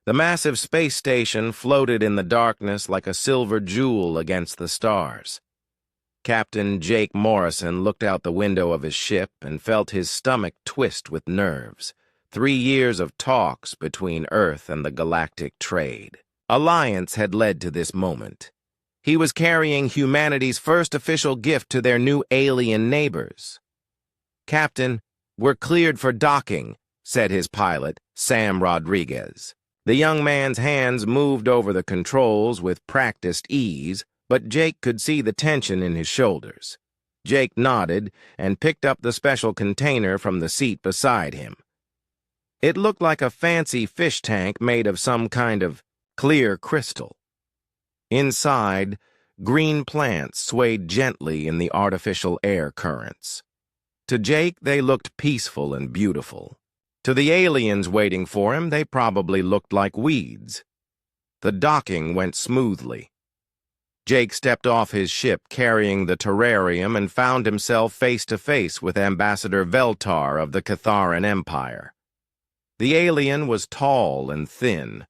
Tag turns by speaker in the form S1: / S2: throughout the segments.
S1: The massive space station floated in the darkness like a silver jewel against the stars. Captain Jake Morrison looked out the window of his ship and felt his stomach twist with nerves. 3 years of talks between Earth and the galactic trade alliance had led to this moment. He was carrying humanity's first official gift to their new alien neighbors. "Captain, we're cleared for docking," said his pilot, Sam Rodriguez. The young man's hands moved over the controls with practiced ease, but Jake could see the tension in his shoulders. Jake nodded and picked up the special container from the seat beside him. It looked like a fancy fish tank made of some kind of clear crystal. Inside, green plants swayed gently in the artificial air currents. To Jake, they looked peaceful and beautiful. To the aliens waiting for him, they probably looked like weeds. The docking went smoothly. Jake stepped off his ship carrying the terrarium and found himself face to face with Ambassador Veltar of the Catharan Empire. The alien was tall and thin,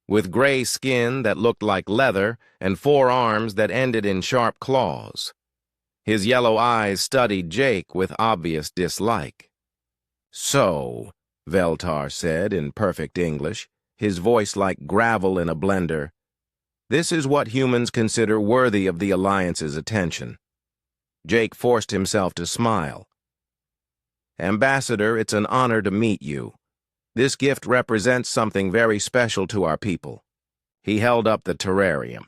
S1: with gray skin that looked like leather and 4 arms that ended in sharp claws. His yellow eyes studied Jake with obvious dislike. "So," Veltar said in perfect English, his voice like gravel in a blender, "this is what humans consider worthy of the Alliance's attention." Jake forced himself to smile. "Ambassador, it's an honor to meet you. This gift represents something very special to our people." He held up the terrarium.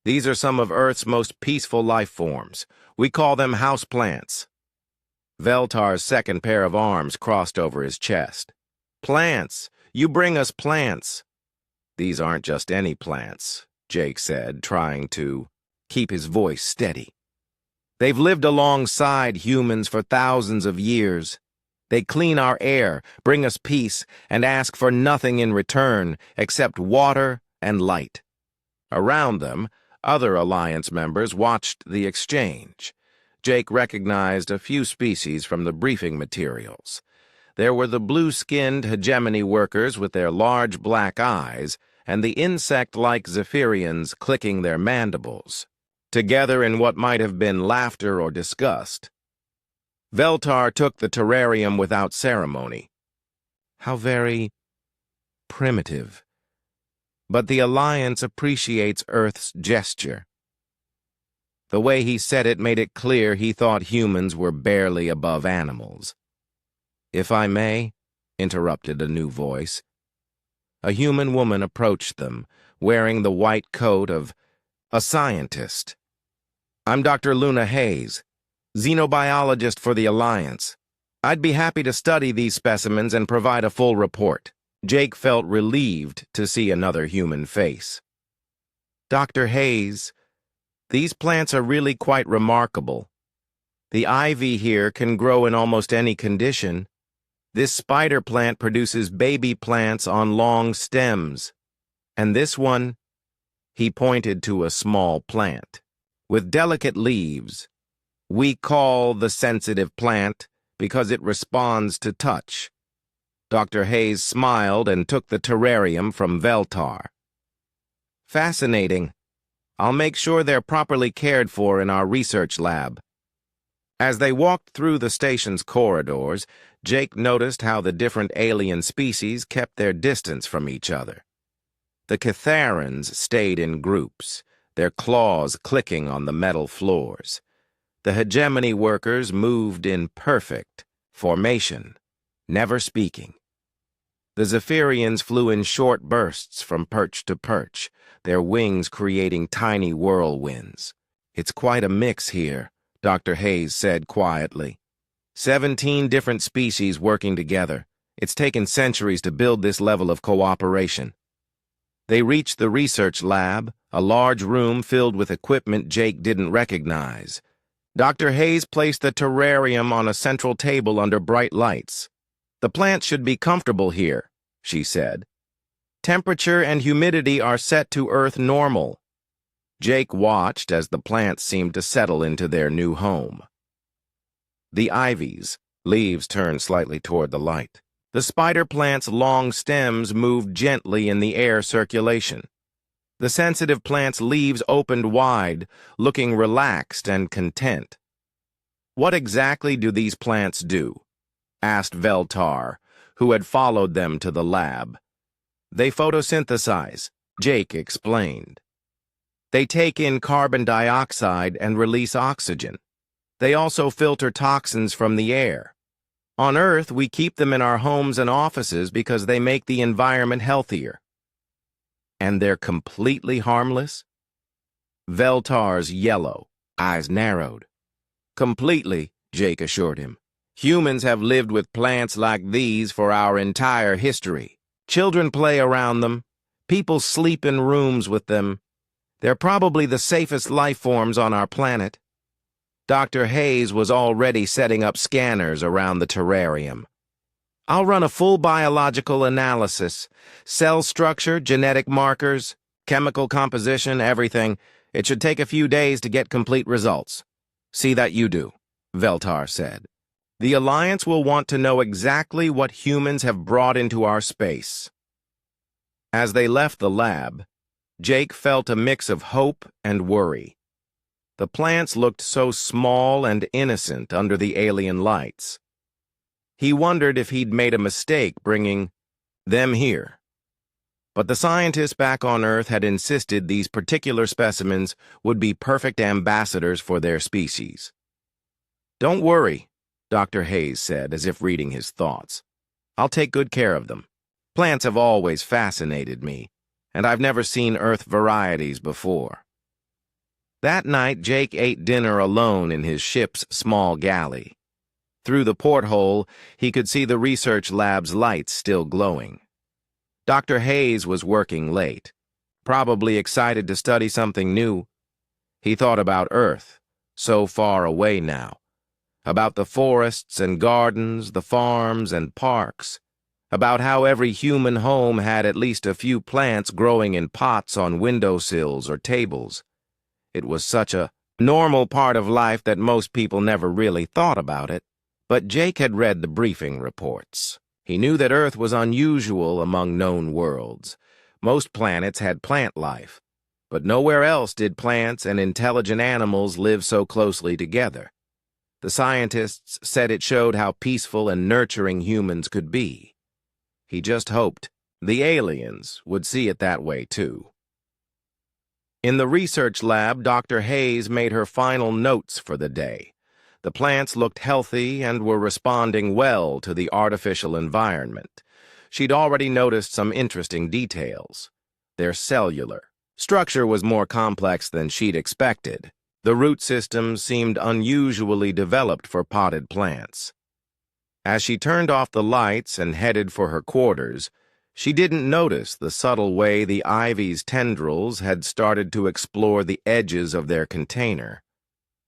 S1: "These are some of Earth's most peaceful life forms. We call them houseplants." Veltar's second pair of arms crossed over his chest. "Plants! You bring us plants!" "These aren't just any plants," Jake said, trying to keep his voice steady. "They've lived alongside humans for thousands of years. They clean our air, bring us peace, and ask for nothing in return except water and light." Around them, other Alliance members watched the exchange. Jake recognized a few species from the briefing materials. There were the blue-skinned hegemony workers with their large black eyes, and the insect-like Zephyrians clicking their mandibles, together in what might have been laughter or disgust. Veltar took the terrarium without ceremony. "How very primitive. But the Alliance appreciates Earth's gesture." The way he said it made it clear he thought humans were barely above animals. "If I may," interrupted a new voice. A human woman approached them, wearing the white coat of a scientist. "I'm Dr. Luna Hayes, xenobiologist for the Alliance. I'd be happy to study these specimens and provide a full report." Jake felt relieved to see another human face. "Dr. Hayes, these plants are really quite remarkable. The ivy here can grow in almost any condition. This spider plant produces baby plants on long stems. And this one," he pointed to a small plant, "with delicate leaves. We call the sensitive plant because it responds to touch." Dr. Hayes smiled and took the terrarium from Veltar. "Fascinating. I'll make sure they're properly cared for in our research lab." As they walked through the station's corridors, Jake noticed how the different alien species kept their distance from each other. The Catharans stayed in groups, their claws clicking on the metal floors. The hegemony workers moved in perfect formation, never speaking. The Zephyrians flew in short bursts from perch to perch, their wings creating tiny whirlwinds. "It's quite a mix here," Dr. Hayes said quietly. 17 different species working together. It's taken centuries to build this level of cooperation. They reached the research lab, a large room filled with equipment Jake didn't recognize. Dr. Hayes placed the terrarium on a central table under bright lights. "The plants should be comfortable here," she said. "Temperature and humidity are set to Earth normal." Jake watched as the plants seemed to settle into their new home. The ivies, leaves turned slightly toward the light. The spider plant's long stems moved gently in the air circulation. The sensitive plant's leaves opened wide, looking relaxed and content. "What exactly do these plants do?" asked Veltar, who had followed them to the lab. "They photosynthesize," Jake explained. "They take in carbon dioxide and release oxygen. They also filter toxins from the air. On Earth, we keep them in our homes and offices because they make the environment healthier." "And they're completely harmless?" Veltar's yellow eyes narrowed. "Completely," Jake assured him. "Humans have lived with plants like these for our entire history. Children play around them. People sleep in rooms with them. They're probably the safest life forms on our planet." Dr. Hayes was already setting up scanners around the terrarium. "I'll run a full biological analysis. Cell structure, genetic markers, chemical composition, everything. It should take a few days to get complete results." "See that you do," Veltar said. "The Alliance will want to know exactly what humans have brought into our space." As they left the lab, Jake felt a mix of hope and worry. The plants looked so small and innocent under the alien lights. He wondered if he'd made a mistake bringing them here. But the scientists back on Earth had insisted these particular specimens would be perfect ambassadors for their species. "Don't worry," Dr. Hayes said, as if reading his thoughts. "I'll take good care of them. Plants have always fascinated me, and I've never seen Earth varieties before." That night, Jake ate dinner alone in his ship's small galley. Through the porthole, he could see the research lab's lights still glowing. Dr. Hayes was working late, probably excited to study something new. He thought about Earth, so far away now, about the forests and gardens, the farms and parks, about how every human home had at least a few plants growing in pots on windowsills or tables. It was such a normal part of life that most people never really thought about it. But Jake had read the briefing reports. He knew that Earth was unusual among known worlds. Most planets had plant life, but nowhere else did plants and intelligent animals live so closely together. The scientists said it showed how peaceful and nurturing humans could be. He just hoped the aliens would see it that way too. In the research lab, Dr. Hayes made her final notes for the day. The plants looked healthy and were responding well to the artificial environment. She'd already noticed some interesting details. Their cellular structure was more complex than she'd expected. The root systems seemed unusually developed for potted plants. As she turned off the lights and headed for her quarters, she didn't notice the subtle way the ivy's tendrils had started to explore the edges of their container,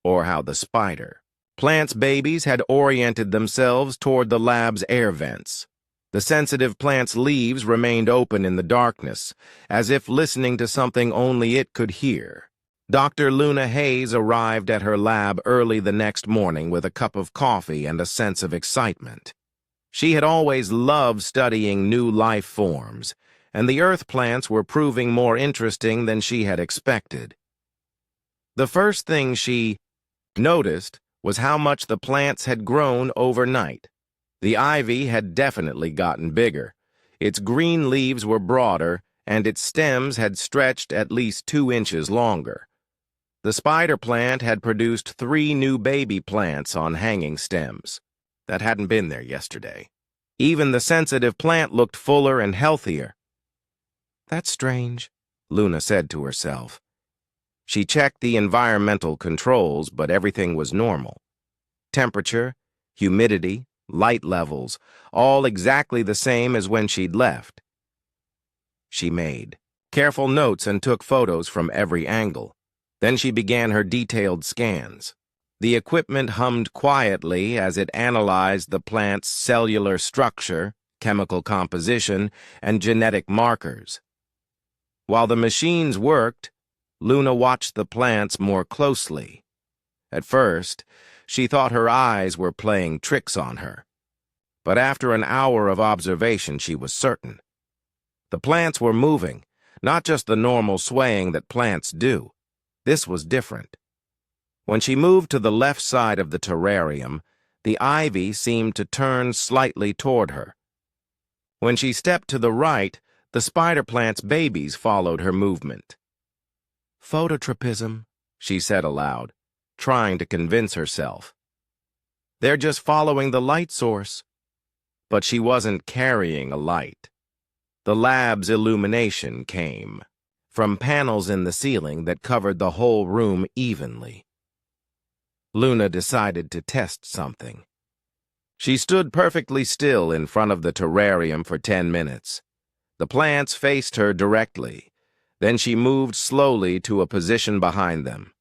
S1: or how the spider plant's babies had oriented themselves toward the lab's air vents. The sensitive plant's leaves remained open in the darkness, as if listening to something only it could hear. Dr. Luna Hayes arrived at her lab early the next morning with a cup of coffee and a sense of excitement. She had always loved studying new life forms, and the Earth plants were proving more interesting than she had expected. The first thing she noticed was how much the plants had grown overnight. The ivy had definitely gotten bigger. Its green leaves were broader, and its stems had stretched at least 2 inches longer. The spider plant had produced 3 new baby plants on hanging stems that hadn't been there yesterday. Even the sensitive plant looked fuller and healthier. "That's strange," Luna said to herself. She checked the environmental controls, but everything was normal. Temperature, humidity, light levels, all exactly the same as when she'd left. She made careful notes and took photos from every angle. Then she began her detailed scans. The equipment hummed quietly as it analyzed the plant's cellular structure, chemical composition, and genetic markers. While the machines worked, Luna watched the plants more closely. At first, she thought her eyes were playing tricks on her. but after an hour of observation, she was certain. The plants were moving, not just the normal swaying that plants do. This was different. When she moved to the left side of the terrarium, the ivy seemed to turn slightly toward her. When she stepped to the right, the spider plant's babies followed her movement. "Phototropism," she said aloud, trying to convince herself. "They're just following the light source." But she wasn't carrying a light. The lab's illumination came from panels in the ceiling that covered the whole room evenly. Luna decided to test something. She stood perfectly still in front of the terrarium for 10 minutes. The plants faced her directly. Then she moved slowly to a position behind them.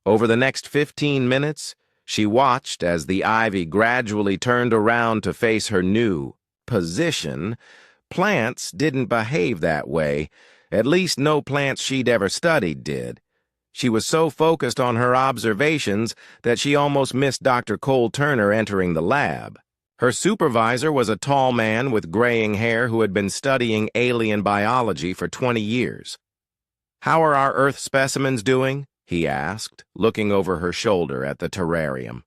S1: Over the next 15 minutes, she watched as the ivy gradually turned around to face her new position. Plants didn't behave that way. At least no plants she'd ever studied did. She was so focused on her observations that she almost missed Dr. Cole Turner entering the lab. Her supervisor was a tall man with graying hair who had been studying alien biology for 20 years. "How are our Earth specimens doing?" he asked, looking over her shoulder at the terrarium.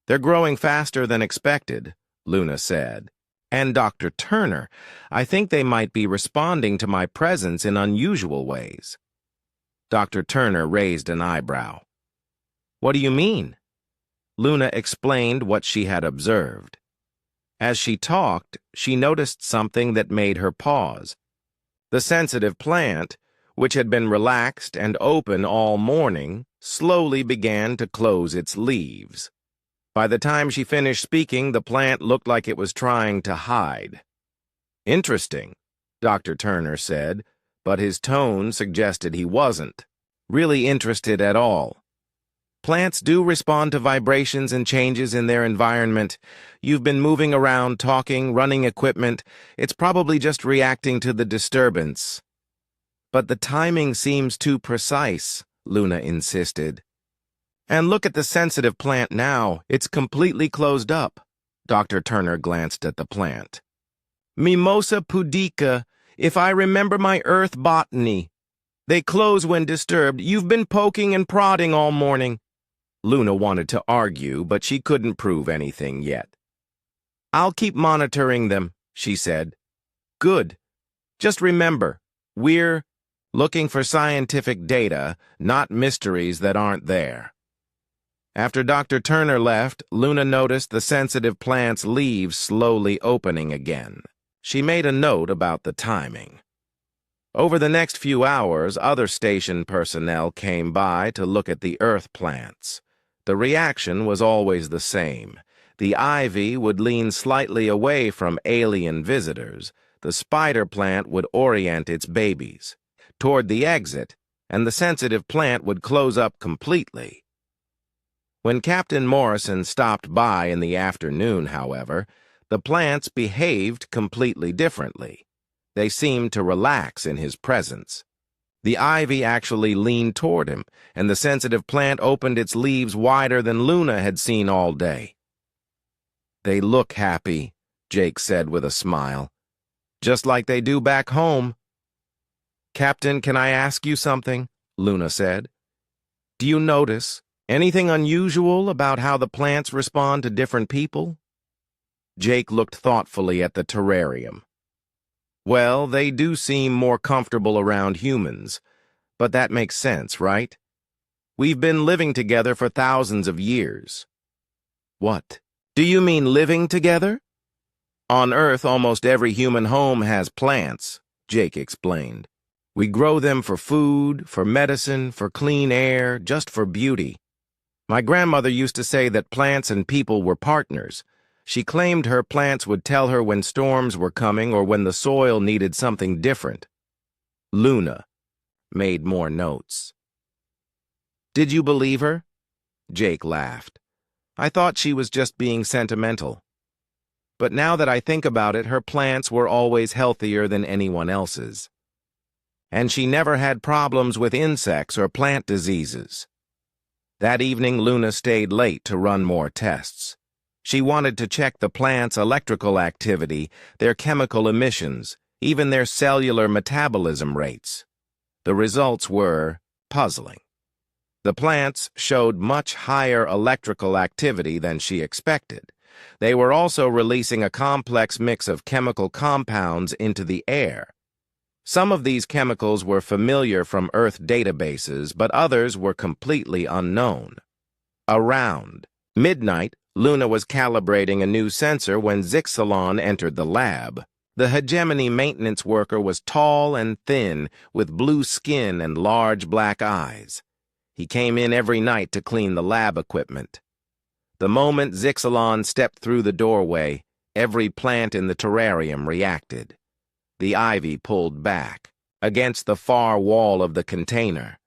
S1: "They're growing faster than expected," Luna said. "And Dr. Turner, I think they might be responding to my presence in unusual ways." Dr. Turner raised an eyebrow. "What do you mean?" Luna explained what she had observed. As she talked, she noticed something that made her pause. The sensitive plant, which had been relaxed and open all morning, slowly began to close its leaves. By the time she finished speaking, the plant looked like it was trying to hide. "Interesting," Dr. Turner said, but his tone suggested he wasn't really interested at all. "Plants do respond to vibrations and changes in their environment. You've been moving around, talking, running equipment. It's probably just reacting to the disturbance." "But the timing seems too precise," Luna insisted. "And look at the sensitive plant now. It's completely closed up." Dr. Turner glanced at the plant. "Mimosa pudica, if I remember my earth botany. They close when disturbed. You've been poking and prodding all morning." Luna wanted to argue, but she couldn't prove anything yet. "I'll keep monitoring them," she said. "Good. Just remember, we're looking for scientific data, not mysteries that aren't there." After Dr. Turner left, Luna noticed the sensitive plant's leaves slowly opening again. She made a note about the timing. Over the next few hours, other station personnel came by to look at the earth plants. The reaction was always the same. The ivy would lean slightly away from alien visitors. The spider plant would orient its babies toward the exit, and the sensitive plant would close up completely. When Captain Morrison stopped by in the afternoon, however, the plants behaved completely differently. They seemed to relax in his presence. The ivy actually leaned toward him, and the sensitive plant opened its leaves wider than Luna had seen all day. "They look happy," Jake said with a smile. "Just like they do back home." "Captain, can I ask you something?" Luna said. "Do you notice anything unusual about how the plants respond to different people?" Jake looked thoughtfully at the terrarium. "Well, they do seem more comfortable around humans, but that makes sense, right? We've been living together for thousands of years." "What? Do you mean living together?" "On Earth, almost every human home has plants," Jake explained. "We grow them for food, for medicine, for clean air, just for beauty. My grandmother used to say that plants and people were partners. She claimed her plants would tell her when storms were coming or when the soil needed something different." Luna made more notes. "Did you believe her?" Jake laughed. "I thought she was just being sentimental. But now that I think about it, her plants were always healthier than anyone else's. And she never had problems with insects or plant diseases." That evening, Luna stayed late to run more tests. She wanted to check the plant's electrical activity, their chemical emissions, even their cellular metabolism rates. The results were puzzling. The plants showed much higher electrical activity than she expected. They were also releasing a complex mix of chemical compounds into the air. Some of these chemicals were familiar from Earth databases, but others were completely unknown. Around midnight, Luna was calibrating a new sensor when Zixalon entered the lab. The hegemony maintenance worker was tall and thin, with blue skin and large black eyes. He came in every night to clean the lab equipment. The moment Zixalon stepped through the doorway, every plant in the terrarium reacted. The ivy pulled back against the far wall of the container.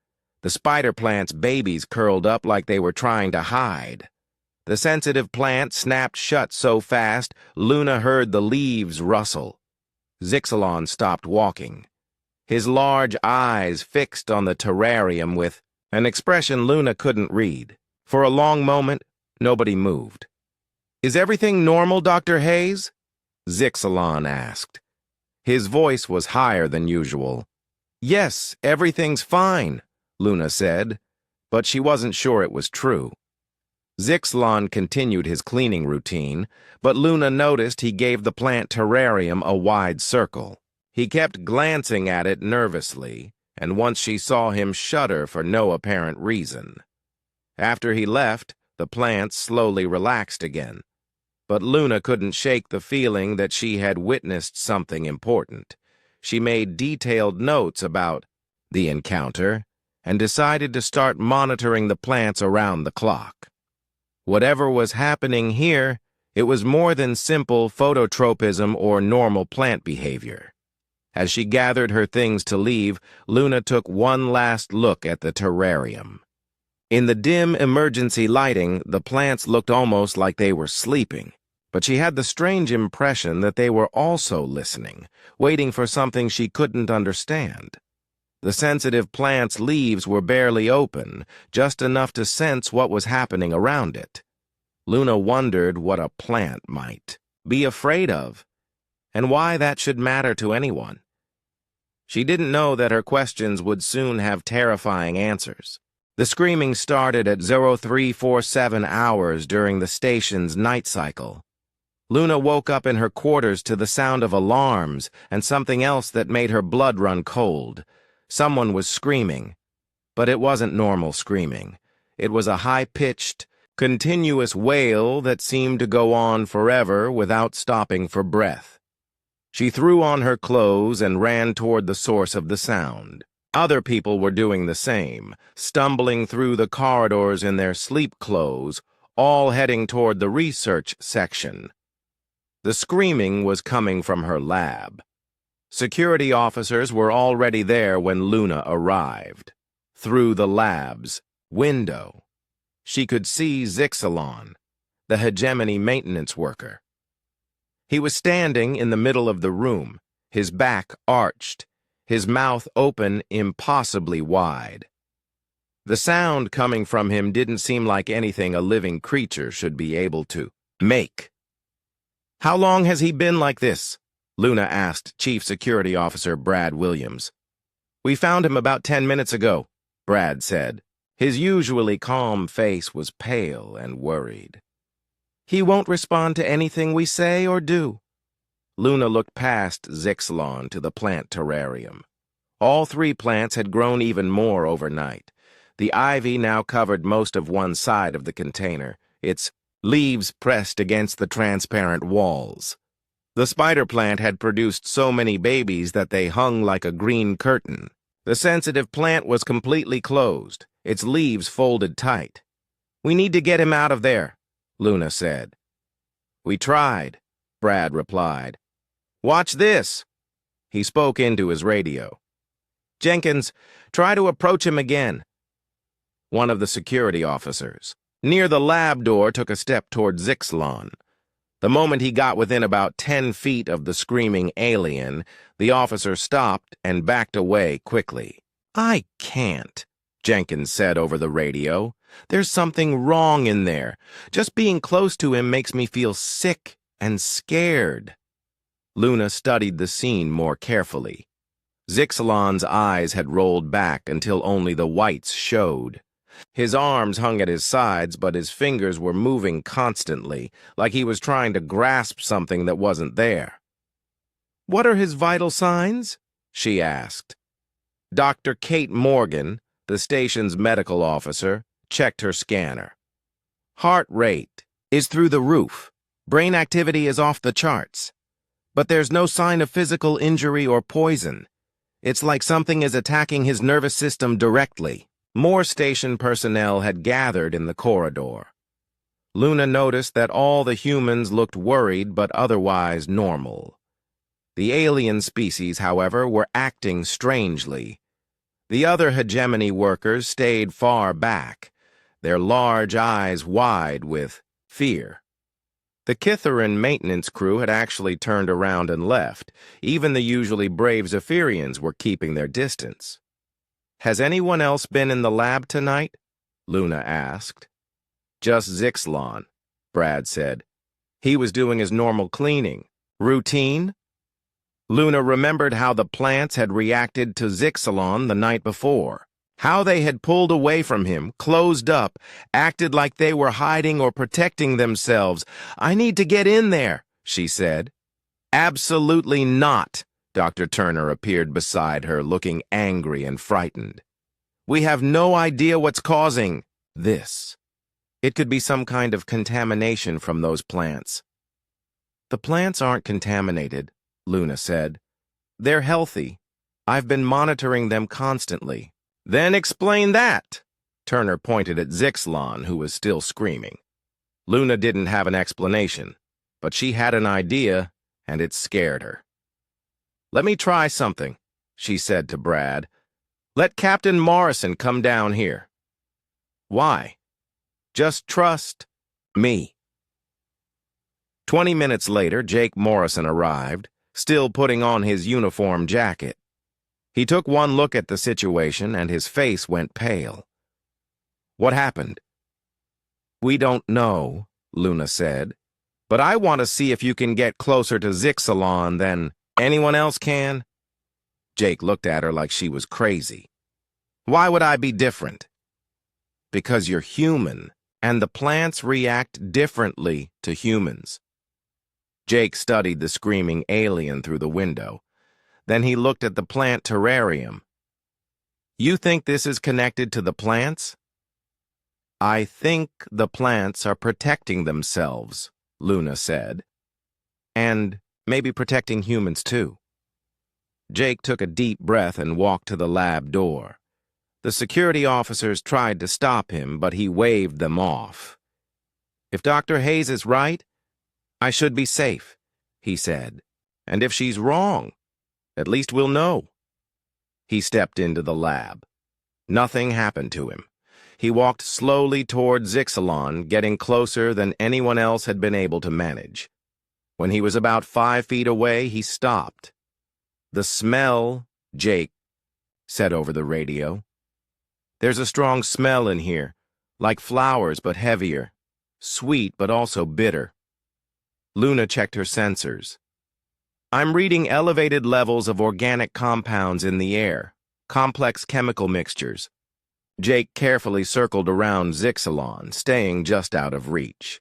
S1: The spider plant's babies curled up like they were trying to hide. The sensitive plant snapped shut so fast, Luna heard the leaves rustle. Zixalon stopped walking, his large eyes fixed on the terrarium with an expression Luna couldn't read. For a long moment, nobody moved. "Is everything normal, Dr. Hayes?" Zixalon asked. His voice was higher than usual. "Yes, everything's fine," Luna said, but she wasn't sure it was true. Zixalon continued his cleaning routine, but Luna noticed he gave the plant terrarium a wide circle. He kept glancing at it nervously, and once she saw him shudder for no apparent reason. After he left, the plants slowly relaxed again. But Luna couldn't shake the feeling that she had witnessed something important. She made detailed notes about the encounter and decided to start monitoring the plants around the clock. Whatever was happening here, it was more than simple phototropism or normal plant behavior. As she gathered her things to leave, Luna took one last look at the terrarium. In the dim emergency lighting, the plants looked almost like they were sleeping, but she had the strange impression that they were also listening, waiting for something she couldn't understand. The sensitive plant's leaves were barely open, just enough to sense what was happening around it. Luna wondered what a plant might be afraid of, and why that should matter to anyone. She didn't know that her questions would soon have terrifying answers. The screaming started at 0347 hours during the station's night cycle. Luna woke up in her quarters to the sound of alarms and something else that made her blood run cold. Someone was screaming, but it wasn't normal screaming. It was a high-pitched, continuous wail that seemed to go on forever without stopping for breath. She threw on her clothes and ran toward the source of the sound. Other people were doing the same, stumbling through the corridors in their sleep clothes, all heading toward the research section. The screaming was coming from her lab. Security officers were already there when Luna arrived. Through the lab's window, she could see Zixalon, the hegemony maintenance worker. He was standing in the middle of the room, his back arched, his mouth open impossibly wide. The sound coming from him didn't seem like anything a living creature should be able to make. "How long has he been like this?" Luna asked Chief Security Officer Brad Williams. "We found him about 10 minutes ago," Brad said. His usually calm face was pale and worried. "He won't respond to anything we say or do." Luna looked past Zixalon to the plant terrarium. All three plants had grown even more overnight. The ivy now covered most of one side of the container, its leaves pressed against the transparent walls. The spider plant had produced so many babies that they hung like a green curtain. The sensitive plant was completely closed, its leaves folded tight. "We need to get him out of there," Luna said. "We tried," Brad replied. "Watch this." He spoke into his radio. "Jenkins, try to approach him again." One of the security officers near the lab door took a step toward Zixalon. The moment he got within about 10 feet of the screaming alien, the officer stopped and backed away quickly. "I can't," Jenkins said over the radio. There's something wrong in there. Just being close to him makes me feel sick and scared." Luna studied the scene more carefully. Zixalan's eyes had rolled back until only the whites showed. His arms hung at his sides, but his fingers were moving constantly, like he was trying to grasp something that wasn't there. "What are his vital signs?" she asked. Dr. Kate Morgan, the station's medical officer, checked her scanner. "Heart rate is through the roof. Brain activity is off the charts. But there's no sign of physical injury or poison. It's like something is attacking his nervous system directly." More station personnel had gathered in the corridor. Luna noticed that all the humans looked worried but otherwise normal. The alien species, however, were acting strangely. The other hegemony workers stayed far back, their large eyes wide with fear. The Kitharan maintenance crew had actually turned around and left. Even the usually brave Zephyrians were keeping their distance. "Has anyone else been in the lab tonight?" Luna asked. "Just Zixalan," Brad said. "He was doing his normal cleaning. Routine?" Luna remembered how the plants had reacted to Zixalan the night before. How they had pulled away from him, closed up, acted like they were hiding or protecting themselves. "I need to get in there," she said. "Absolutely not." Dr. Turner appeared beside her, looking angry and frightened. "We have no idea what's causing this. It could be some kind of contamination from those plants." "The plants aren't contaminated," Luna said. "They're healthy. I've been monitoring them constantly." "Then explain that." Turner pointed at Zixalan, who was still screaming. Luna didn't have an explanation, but she had an idea, and it scared her. "Let me try something," she said to Brad. "Let Captain Morrison come down here." "Why?" "Just trust me." 20 minutes later, Jake Morrison arrived, still putting on his uniform jacket. He took one look at the situation, and his face went pale. "What happened?" "We don't know," Luna said. "But I want to see if you can get closer to Zixalan than anyone else can." Jake looked at her like she was crazy. "Why would I be different?" "Because you're human, and the plants react differently to humans." Jake studied the screaming alien through the window. Then he looked at the plant terrarium. "You think this is connected to the plants?" "I think the plants are protecting themselves," Luna said. "And maybe protecting humans too." Jake took a deep breath and walked to the lab door. The security officers tried to stop him, but he waved them off. "If Dr. Hayes is right, I should be safe," he said. "And if she's wrong, at least we'll know." He stepped into the lab. Nothing happened to him. He walked slowly toward Zixalan, getting closer than anyone else had been able to manage. When he was about 5 feet away, he stopped. "The smell," Jake said over the radio. "There's a strong smell in here, like flowers but heavier, sweet but also bitter." Luna checked her sensors. "I'm reading elevated levels of organic compounds in the air, complex chemical mixtures." Jake carefully circled around Zixalan, staying just out of reach.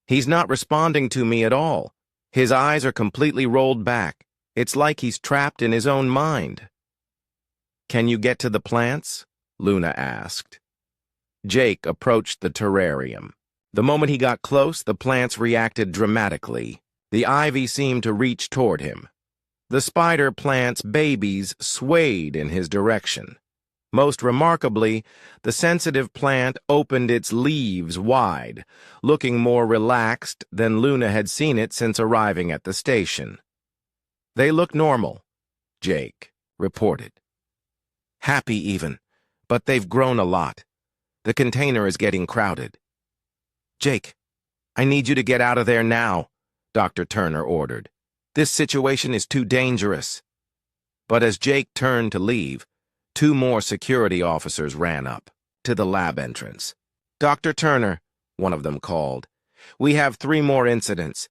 S1: "He's not responding to me at all. His eyes are completely rolled back. It's like he's trapped in his own mind." "Can you get to the plants?" Luna asked. Jake approached the terrarium. The moment he got close, the plants reacted dramatically. The ivy seemed to reach toward him. The spider plant's babies swayed in his direction. Most remarkably, the sensitive plant opened its leaves wide, looking more relaxed than Luna had seen it since arriving at the station. "They look normal," Jake reported. "Happy even, but they've grown a lot. The container is getting crowded." "Jake, I need you to get out of there now," Dr. Turner ordered. "This situation is too dangerous." But as Jake turned to leave, 2 more security officers ran up. to the lab entrance. "Dr. Turner," one of them called, "we have 3 more incidents.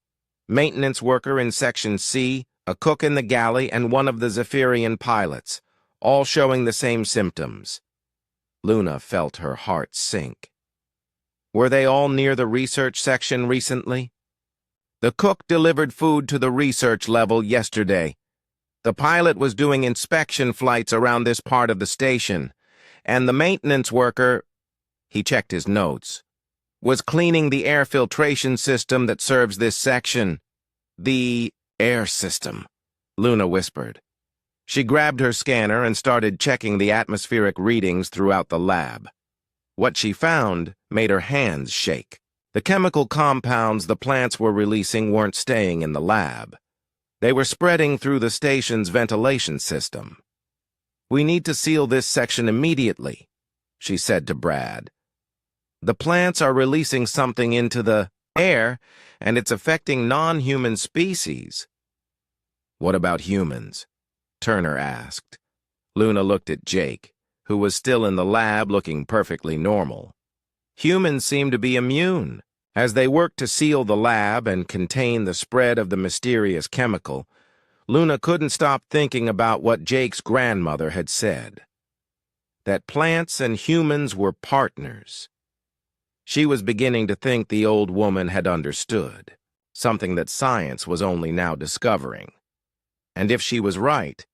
S1: Maintenance worker in Section C, a cook in the galley, and one of the Zephyrian pilots, all showing the same symptoms." Luna felt her heart sink. Were they all near the research section recently? "The cook delivered food to the research level yesterday. The pilot was doing inspection flights around this part of the station, and the maintenance worker," he checked his notes, "was cleaning the air filtration system that serves this section." "The air system," Luna whispered. She grabbed her scanner and started checking the atmospheric readings throughout the lab. What she found made her hands shake. The chemical compounds the plants were releasing weren't staying in the lab. They were spreading through the station's ventilation system. "We need to seal this section immediately," she said to Brad. "The plants are releasing something into the air, and it's affecting non-human species." "What about humans?" Turner asked. Luna looked at Jake, who was still in the lab looking perfectly normal. Humans seemed to be immune. As they worked to seal the lab and contain the spread of the mysterious chemical, Luna couldn't stop thinking about what Jake's grandmother had said. That plants and humans were partners. She was beginning to think the old woman had understood, something that science was only now discovering. And if she was right,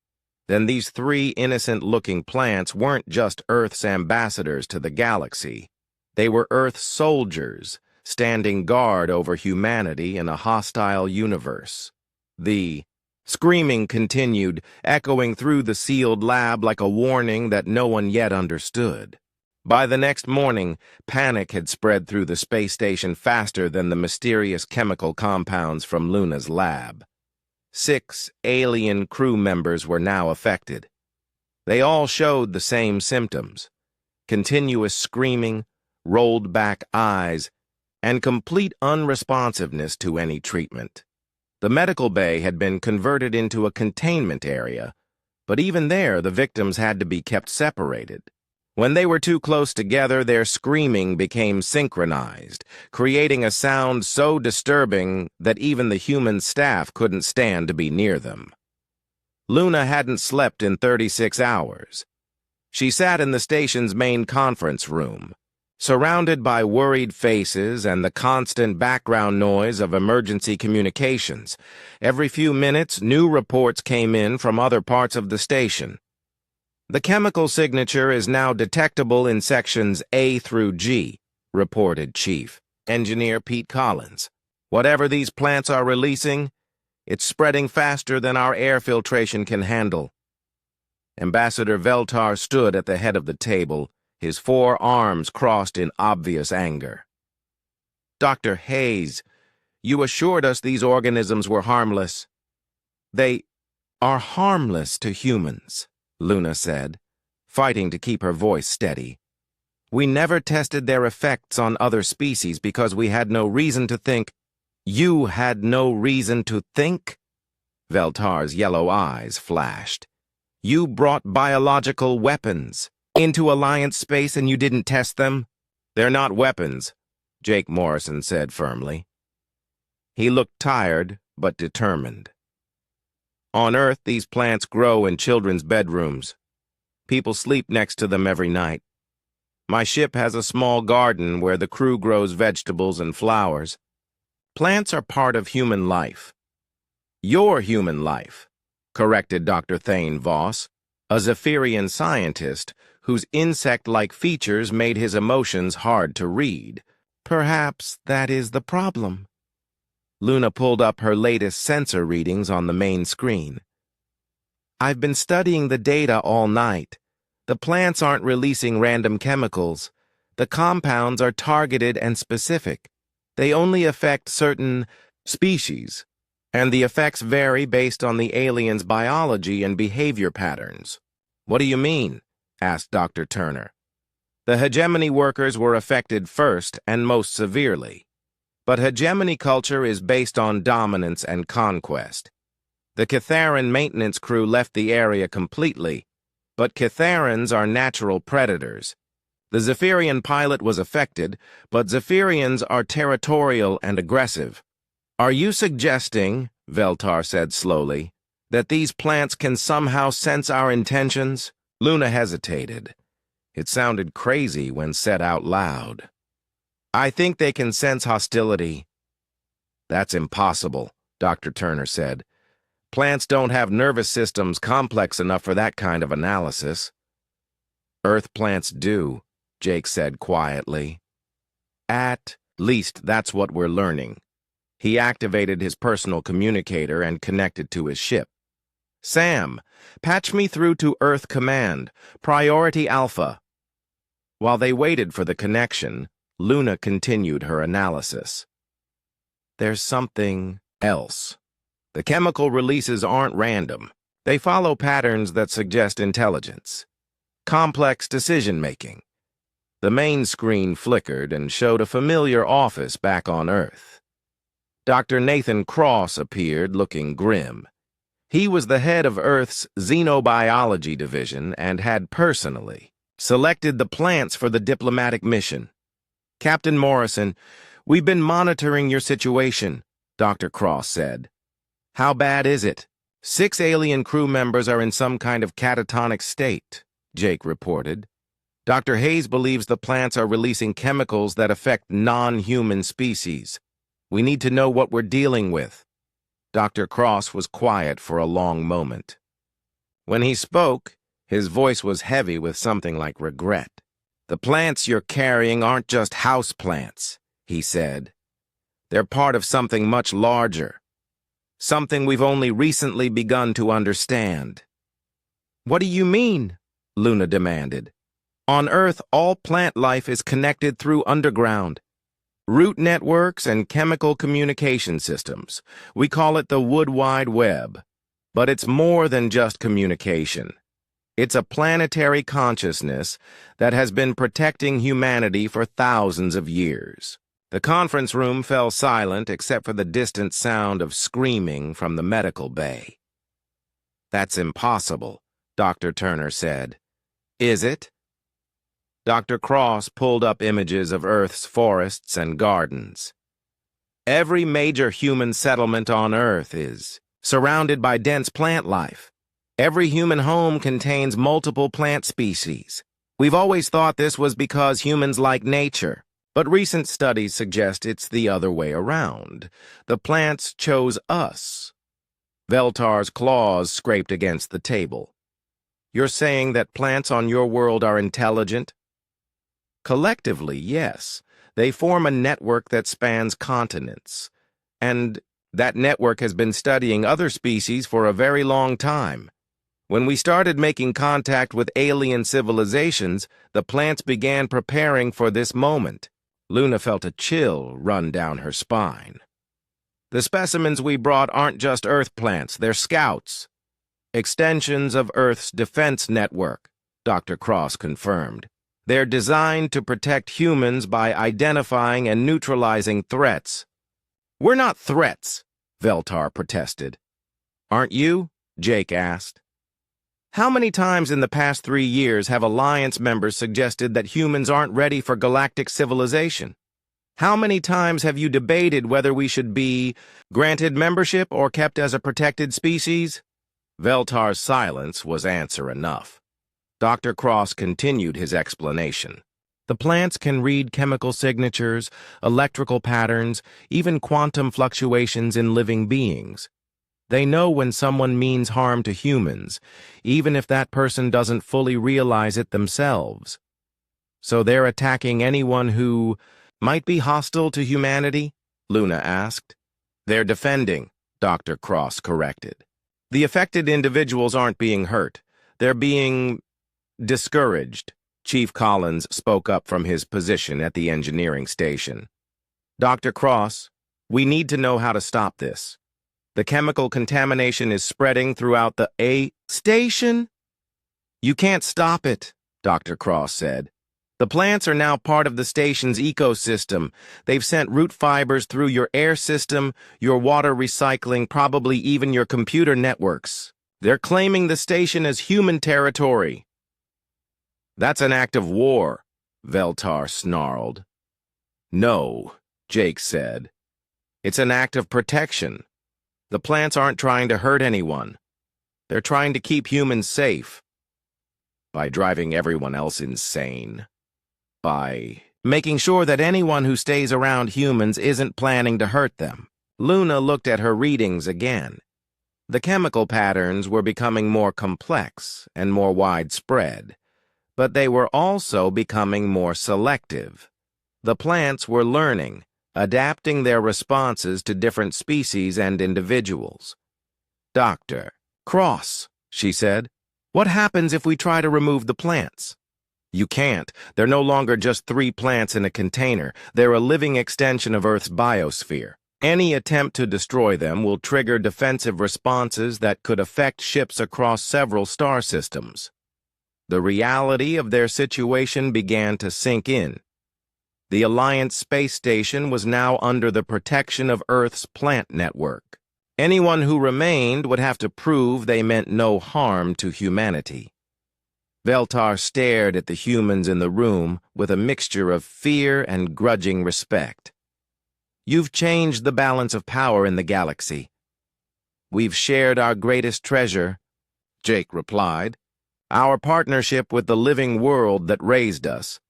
S1: then these 3 innocent-looking plants weren't just Earth's ambassadors to the galaxy. They were Earth's soldiers, standing guard over humanity in a hostile universe. The screaming continued, echoing through the sealed lab like a warning that no one yet understood. By the next morning, panic had spread through the space station faster than the mysterious chemical compounds from Luna's lab. 6 alien crew members were now affected. They all showed the same symptoms: continuous screaming, rolled-back eyes, and complete unresponsiveness to any treatment. The medical bay had been converted into a containment area, but even there the victims had to be kept separated. When they were too close together, their screaming became synchronized, creating a sound so disturbing that even the human staff couldn't stand to be near them. Luna hadn't slept in 36 hours. She sat in the station's main conference room, surrounded by worried faces and the constant background noise of emergency communications. Every few minutes, new reports came in from other parts of the station. "The chemical signature is now detectable in sections A through G," reported Chief Engineer Pete Collins. "Whatever these plants are releasing, it's spreading faster than our air filtration can handle." Ambassador Veltar stood at the head of the table, his 4 arms crossed in obvious anger. "Dr. Hayes, you assured us these organisms were harmless." "They are harmless to humans," Luna said, fighting to keep her voice steady. "We never tested their effects on other species because we had no reason to think—" "You had no reason to think?" Veltar's yellow eyes flashed. "You brought biological weapons into Alliance space and you didn't test them?" "They're not weapons," Jake Morrison said firmly. He looked tired but determined. "On Earth, these plants grow in children's bedrooms. People sleep next to them every night. My ship has a small garden where the crew grows vegetables and flowers. Plants are part of human life." "Your human life," corrected Dr. Thane Voss, a Zephyrian scientist whose insect-like features made his emotions hard to read. "Perhaps that is the problem." Luna pulled up her latest sensor readings on the main screen. "I've been studying the data all night. The plants aren't releasing random chemicals. The compounds are targeted and specific. They only affect certain species, and the effects vary based on the aliens' biology and behavior patterns." "What do you mean?" asked Dr. Turner. "The hegemony workers were affected first and most severely. But hegemony culture is based on dominance and conquest. The Catharan maintenance crew left the area completely, but Catharans are natural predators. The Zephyrian pilot was affected, but Zephyrians are territorial and aggressive. Are you suggesting, Veltar said slowly, that these plants can somehow sense our intentions? Luna hesitated. It sounded crazy when said out loud. I think they can sense hostility. That's impossible, Dr. Turner said. Plants don't have nervous systems complex enough for that kind of analysis. Earth plants do, Jake said quietly. At least that's what we're learning. He activated his personal communicator and connected to his ship. Sam, patch me through to Earth Command, Priority Alpha. While they waited for the connection, Luna continued her analysis. There's something else. The chemical releases aren't random. They follow patterns that suggest intelligence. Complex decision-making. The main screen flickered and showed a familiar office back on Earth. Dr. Nathan Cross appeared, looking grim. He was the head of Earth's Xenobiology division and had personally selected the plants for the diplomatic mission. Captain Morrison, we've been monitoring your situation, Dr. Cross said. How bad is it? 6 alien crew members are in some kind of catatonic state, Jake reported. Dr. Hayes believes the plants are releasing chemicals that affect non-human species. We need to know what we're dealing with. Dr. Cross was quiet for a long moment. When he spoke, his voice was heavy with something like regret. The plants you're carrying aren't just house plants, he said. They're part of something much larger. Something we've only recently begun to understand. What do you mean? Luna demanded. On Earth, all plant life is connected through underground. Root networks and chemical communication systems. We call it the Wood Wide Web. But it's more than just communication. It's a planetary consciousness that has been protecting humanity for thousands of years. The conference room fell silent except for the distant sound of screaming from the medical bay. That's impossible, Dr. Turner said. Is it? Dr. Cross pulled up images of Earth's forests and gardens. Every major human settlement on Earth is surrounded by dense plant life. Every human home contains multiple plant species. We've always thought this was because humans like nature, but recent studies suggest it's the other way around. The plants chose us. Veltar's claws scraped against the table. You're saying that plants on your world are intelligent? Collectively, yes. They form a network that spans continents. And that network has been studying other species for a very long time. When we started making contact with alien civilizations, the plants began preparing for this moment. Luna felt a chill run down her spine. The specimens we brought aren't just Earth plants, they're scouts. Extensions of Earth's defense network, Dr. Cross confirmed. They're designed to protect humans by identifying and neutralizing threats. We're not threats, Veltar protested. Aren't you? Jake asked. How many times in the past 3 years have Alliance members suggested that humans aren't ready for galactic civilization? How many times have you debated whether we should be granted membership or kept as a protected species? Veltar's silence was answer enough. Dr. Cross continued his explanation. The plants can read chemical signatures, electrical patterns, even quantum fluctuations in living beings. They know when someone means harm to humans, even if that person doesn't fully realize it themselves. So they're attacking anyone who might be hostile to humanity? Luna asked. They're defending, Dr. Cross corrected. The affected individuals aren't being hurt. They're being discouraged. Chief Collins spoke up from his position at the engineering station. Dr. Cross, we need to know how to stop this. The chemical contamination is spreading throughout the A station. You can't stop it, Dr. Cross said. The plants are now part of the station's ecosystem. They've sent root fibers through your air system, your water recycling, probably even your computer networks. They're claiming the station as human territory. That's an act of war, Veltar snarled. No, Jake said. It's an act of protection. The plants aren't trying to hurt anyone. They're trying to keep humans safe. By driving everyone else insane. By making sure that anyone who stays around humans isn't planning to hurt them. Luna looked at her readings again. The chemical patterns were becoming more complex and more widespread, but they were also becoming more selective. The plants were learning, adapting their responses to different species and individuals. Dr. Cross, she said, what happens if we try to remove the plants? You can't. They're no longer just 3 plants in a container. They're a living extension of Earth's biosphere. Any attempt to destroy them will trigger defensive responses that could affect ships across several star systems. The reality of their situation began to sink in. The Alliance space station was now under the protection of Earth's plant network. Anyone who remained would have to prove they meant no harm to humanity. Veltar stared at the humans in the room with a mixture of fear and grudging respect. You've changed the balance of power in the galaxy. We've shared our greatest treasure, Jake replied, our partnership with the living world that raised us.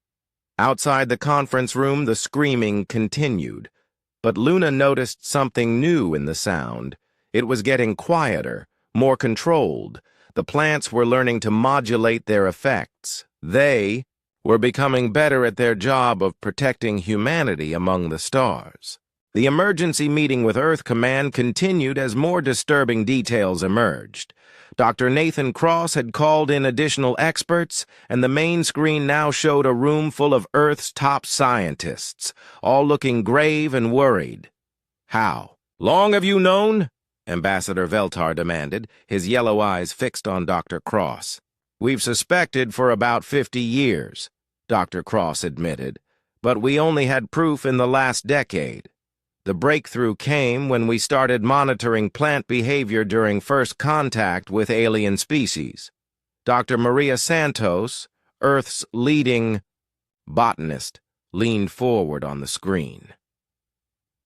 S1: Outside the conference room, the screaming continued, but Luna noticed something new in the sound. It was getting quieter, more controlled. The plants were learning to modulate their effects. They were becoming better at their job of protecting humanity among the stars. The emergency meeting with Earth Command continued as more disturbing details emerged. Dr. Nathan Cross had called in additional experts, and the main screen now showed a room full of Earth's top scientists, all looking grave and worried. How long have you known? Ambassador Veltar demanded, his yellow eyes fixed on Dr. Cross. We've suspected for about 50 years, Dr. Cross admitted, but we only had proof in the last decade. The breakthrough came when we started monitoring plant behavior during first contact with alien species. Dr. Maria Santos, Earth's leading botanist, leaned forward on the screen.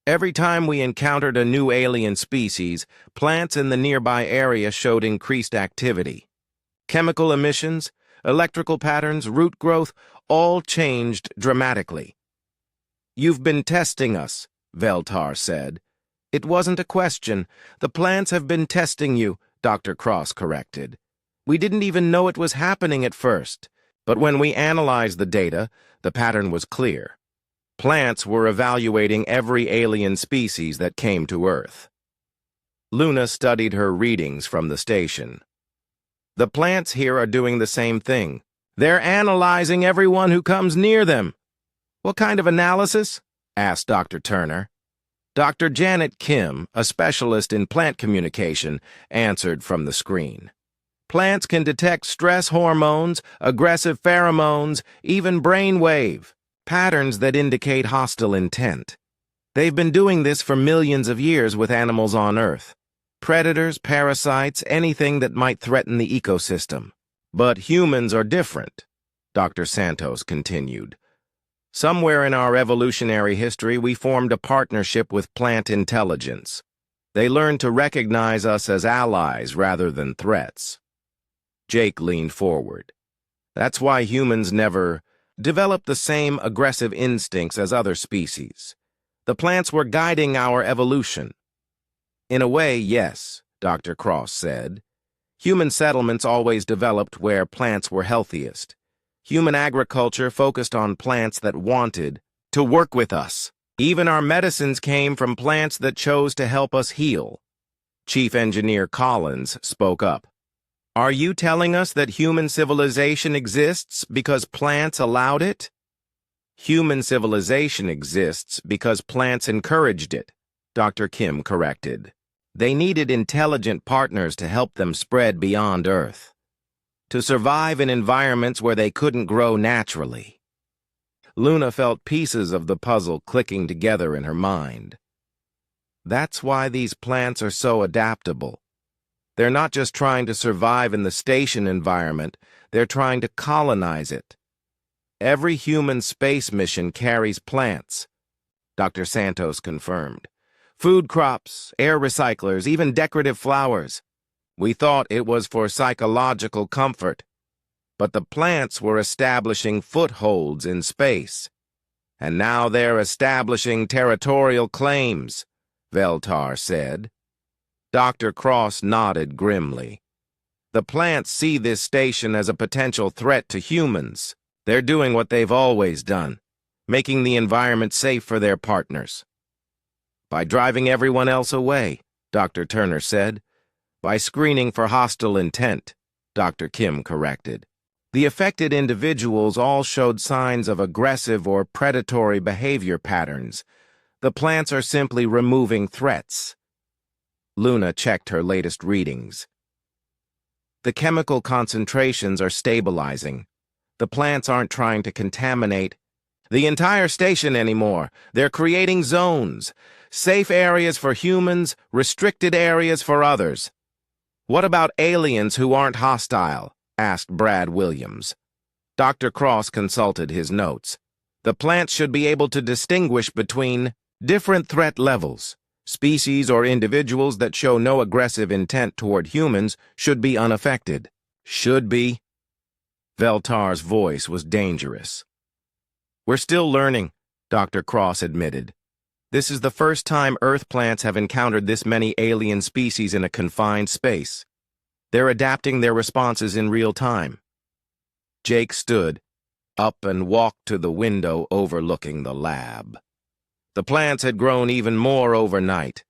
S1: Every time we encountered a new alien species, plants in the nearby area showed increased activity. Chemical emissions, electrical patterns, root growth, all changed dramatically. You've been testing us, Veltar said. It wasn't a question. The plants have been testing you, Dr. Cross corrected. We didn't even know it was happening at first, but when we analyzed the data, the pattern was clear. Plants were evaluating every alien species that came to Earth. Luna studied her readings from the station. The plants here are doing the same thing. They're analyzing everyone who comes near them. What kind of analysis? Asked Dr. Turner. Dr. Janet Kim, a specialist in plant communication, answered from the screen. Plants can detect stress hormones, aggressive pheromones, even brainwave, patterns that indicate hostile intent. They've been doing this for millions of years with animals on Earth. Predators, parasites, anything that might threaten the ecosystem. But humans are different, Dr. Santos continued. Somewhere in our evolutionary history, we formed a partnership with plant intelligence. They learned to recognize us as allies rather than threats. Jake leaned forward. That's why humans never developed the same aggressive instincts as other species. The plants were guiding our evolution. In a way, yes, Dr. Cross said. Human settlements always developed where plants were healthiest. Human agriculture focused on plants that wanted to work with us. Even our medicines came from plants that chose to help us heal. Chief Engineer Collins spoke up. Are you telling us that human civilization exists because plants allowed it? Human civilization exists because plants encouraged it, Dr. Kim corrected. They needed intelligent partners to help them spread beyond Earth, to survive in environments where they couldn't grow naturally. Luna felt pieces of the puzzle clicking together in her mind. That's why these plants are so adaptable. They're not just trying to survive in the station environment, they're trying to colonize it. Every human space mission carries plants, Dr. Santos confirmed. Food crops, air recyclers, even decorative flowers. We thought it was for psychological comfort, but the plants were establishing footholds in space. And now they're establishing territorial claims, Veltar said. Dr. Cross nodded grimly. The plants see this station as a potential threat to humans. They're doing what they've always done, making the environment safe for their partners. By driving everyone else away, Dr. Turner said. By screening for hostile intent, Dr. Kim corrected. The affected individuals all showed signs of aggressive or predatory behavior patterns. The plants are simply removing threats. Luna checked her latest readings. The chemical concentrations are stabilizing. The plants aren't trying to contaminate the entire station anymore. They're creating zones, safe areas for humans, restricted areas for others. What about aliens who aren't hostile? Asked Brad Williams. Dr. Cross consulted his notes. The plants should be able to distinguish between different threat levels. Species or individuals that show no aggressive intent toward humans should be unaffected. Should be? Veltar's voice was dangerous. We're still learning, Dr. Cross admitted. This is the first time Earth plants have encountered this many alien species in a confined space. They're adapting their responses in real time. Jake stood up and walked to the window overlooking the lab. The plants had grown even more overnight.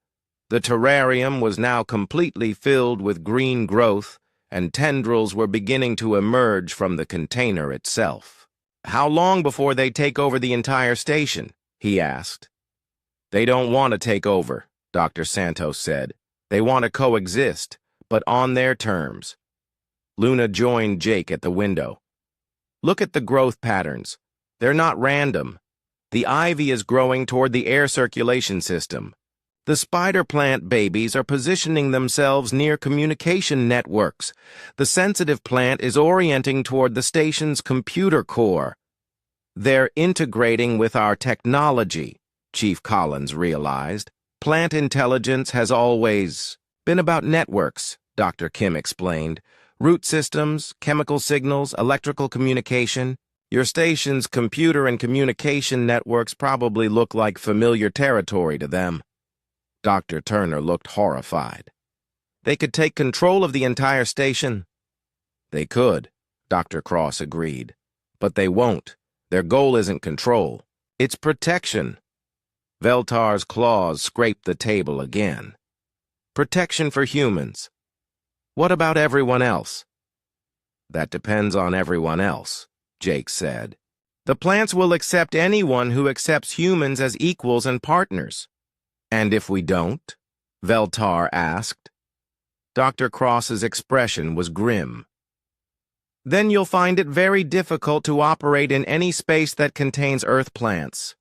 S1: The terrarium was now completely filled with green growth, and tendrils were beginning to emerge from the container itself. How long before they take over the entire station? He asked. They don't want to take over, Dr. Santos said. They want to coexist, but on their terms. Luna joined Jake at the window. Look at the growth patterns. They're not random. The ivy is growing toward the air circulation system. The spider plant babies are positioning themselves near communication networks. The sensitive plant is orienting toward the station's computer core. They're integrating with our technology, Chief Collins realized. Plant intelligence has always been about networks, Dr. Kim explained. Root systems, chemical signals, electrical communication. Your station's computer and communication networks probably look like familiar territory to them. Dr. Turner looked horrified. They could take control of the entire station. They could, Dr. Cross agreed. But they won't. Their goal isn't control. It's protection. Veltar's claws scraped the table again. Protection for humans. What about everyone else? That depends on everyone else, Jake said. The plants will accept anyone who accepts humans as equals and partners. And if we don't? Veltar asked. Dr. Cross's expression was grim. Then you'll find it very difficult to operate in any space that contains Earth plants,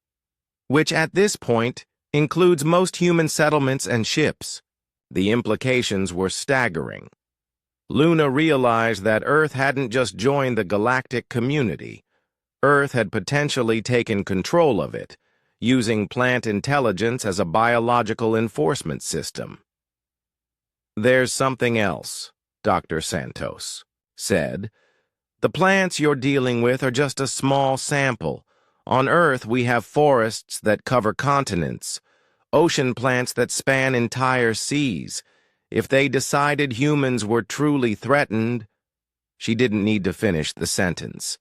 S1: which at this point includes most human settlements and ships. The implications were staggering. Luna realized that Earth hadn't just joined the galactic community. Earth had potentially taken control of it, using plant intelligence as a biological enforcement system. There's something else, Dr. Santos said. The plants you're dealing with are just a small sample. On Earth, we have forests that cover continents, ocean plants that span entire seas. If they decided humans were truly threatened, she didn't need to finish the sentence.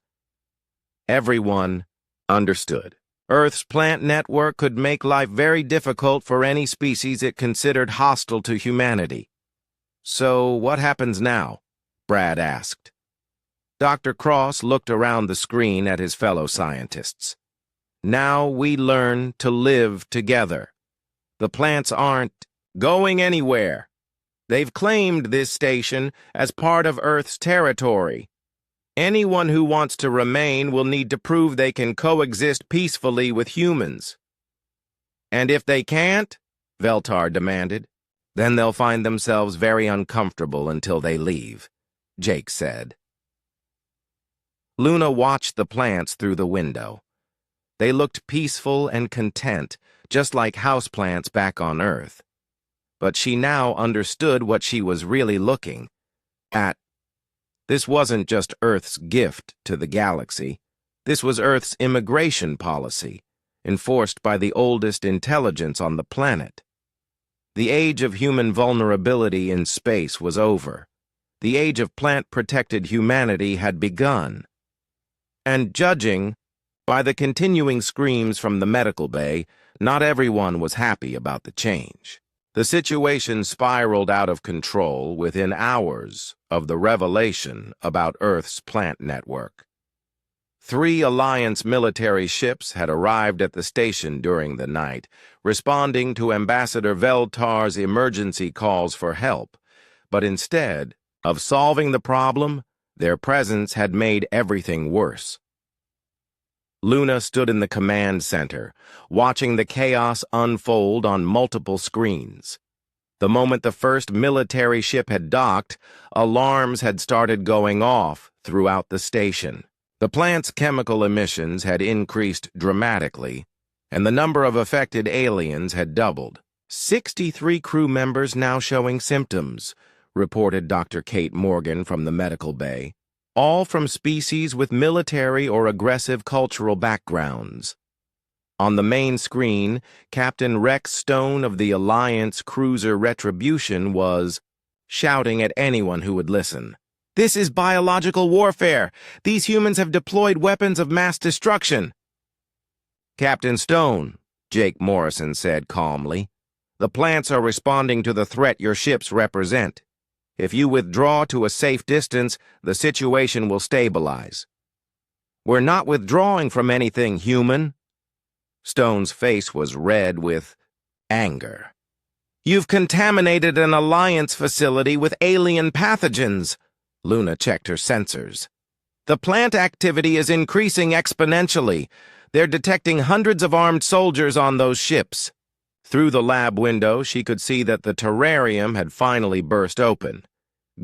S1: Everyone understood. Earth's plant network could make life very difficult for any species it considered hostile to humanity. So what happens now? Brad asked. Dr. Cross looked around the screen at his fellow scientists. Now we learn to live together. The plants aren't going anywhere. They've claimed this station as part of Earth's territory. Anyone who wants to remain will need to prove they can coexist peacefully with humans. And if they can't, Veltar demanded, then they'll find themselves very uncomfortable until they leave, Jake said. Luna watched the plants through the window. They looked peaceful and content, just like houseplants back on Earth. But she now understood what she was really looking at. This wasn't just Earth's gift to the galaxy. This was Earth's immigration policy, enforced by the oldest intelligence on the planet. The age of human vulnerability in space was over. The age of plant-protected humanity had begun. And judging by the continuing screams from the medical bay, not everyone was happy about the change. The situation spiraled out of control within hours of the revelation about Earth's plant network. 3 Alliance military ships had arrived at the station during the night, responding to Ambassador Veltar's emergency calls for help, but instead of solving the problem, their presence had made everything worse. Luna stood in the command center, watching the chaos unfold on multiple screens. The moment the first military ship had docked, alarms had started going off throughout the station. The plant's chemical emissions had increased dramatically, and the number of affected aliens had doubled. 63 crew members now showing symptoms, reported Dr. Kate Morgan from the medical bay, all from species with military or aggressive cultural backgrounds. On the main screen, Captain Rex Stone of the Alliance cruiser Retribution was shouting at anyone who would listen. "This is biological warfare. These humans have deployed weapons of mass destruction." "Captain Stone," Jake Morrison said calmly, "the plants are responding to the threat your ships represent. If you withdraw to a safe distance, the situation will stabilize." "We're not withdrawing from anything, human." Stone's face was red with anger. "You've contaminated an Alliance facility with alien pathogens." Luna checked her sensors. "The plant activity is increasing exponentially. They're detecting hundreds of armed soldiers on those ships." Through the lab window, she could see that the terrarium had finally burst open.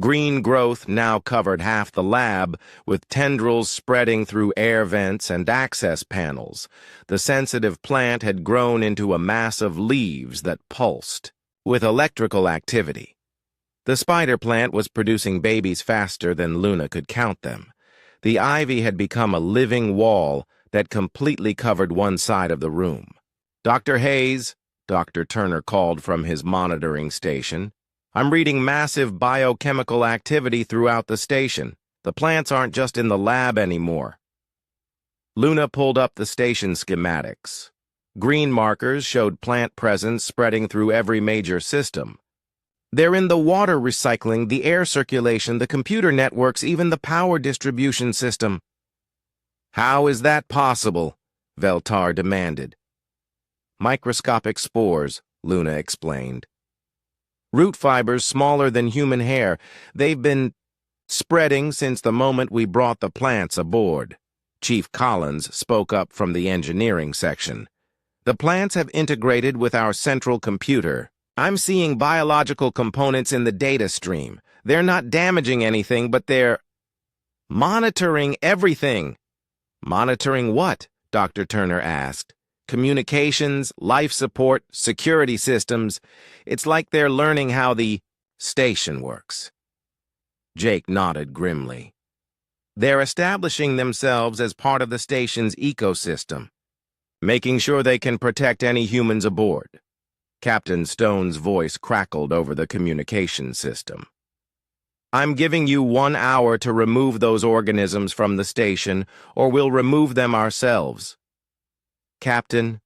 S1: Green growth now covered half the lab, with tendrils spreading through air vents and access panels. The sensitive plant had grown into a mass of leaves that pulsed with electrical activity. The spider plant was producing babies faster than Luna could count them. The ivy had become a living wall that completely covered one side of the room. "Dr. Hayes," Dr. Turner called from his monitoring station, "I'm reading massive biochemical activity throughout the station. The plants aren't just in the lab anymore." Luna pulled up the station schematics. Green markers showed plant presence spreading through every major system. "They're in the water recycling, the air circulation, the computer networks, even the power distribution system." "How is that possible?" Veltar demanded. "Microscopic spores," Luna explained. "Root fibers smaller than human hair. They've been spreading since the moment we brought the plants aboard." Chief Collins spoke up from the engineering section. "The plants have integrated with our central computer. I'm seeing biological components in the data stream. They're not damaging anything, but they're monitoring everything." "Monitoring what?" Dr. Turner asked. "Communications, life support, security systems. It's like they're learning how the station works." Jake nodded grimly. "They're establishing themselves as part of the station's ecosystem, making sure they can protect any humans aboard." Captain Stone's voice crackled over the communication system. "I'm giving you 1 hour to remove those organisms from the station, or we'll remove them ourselves." "Captain,"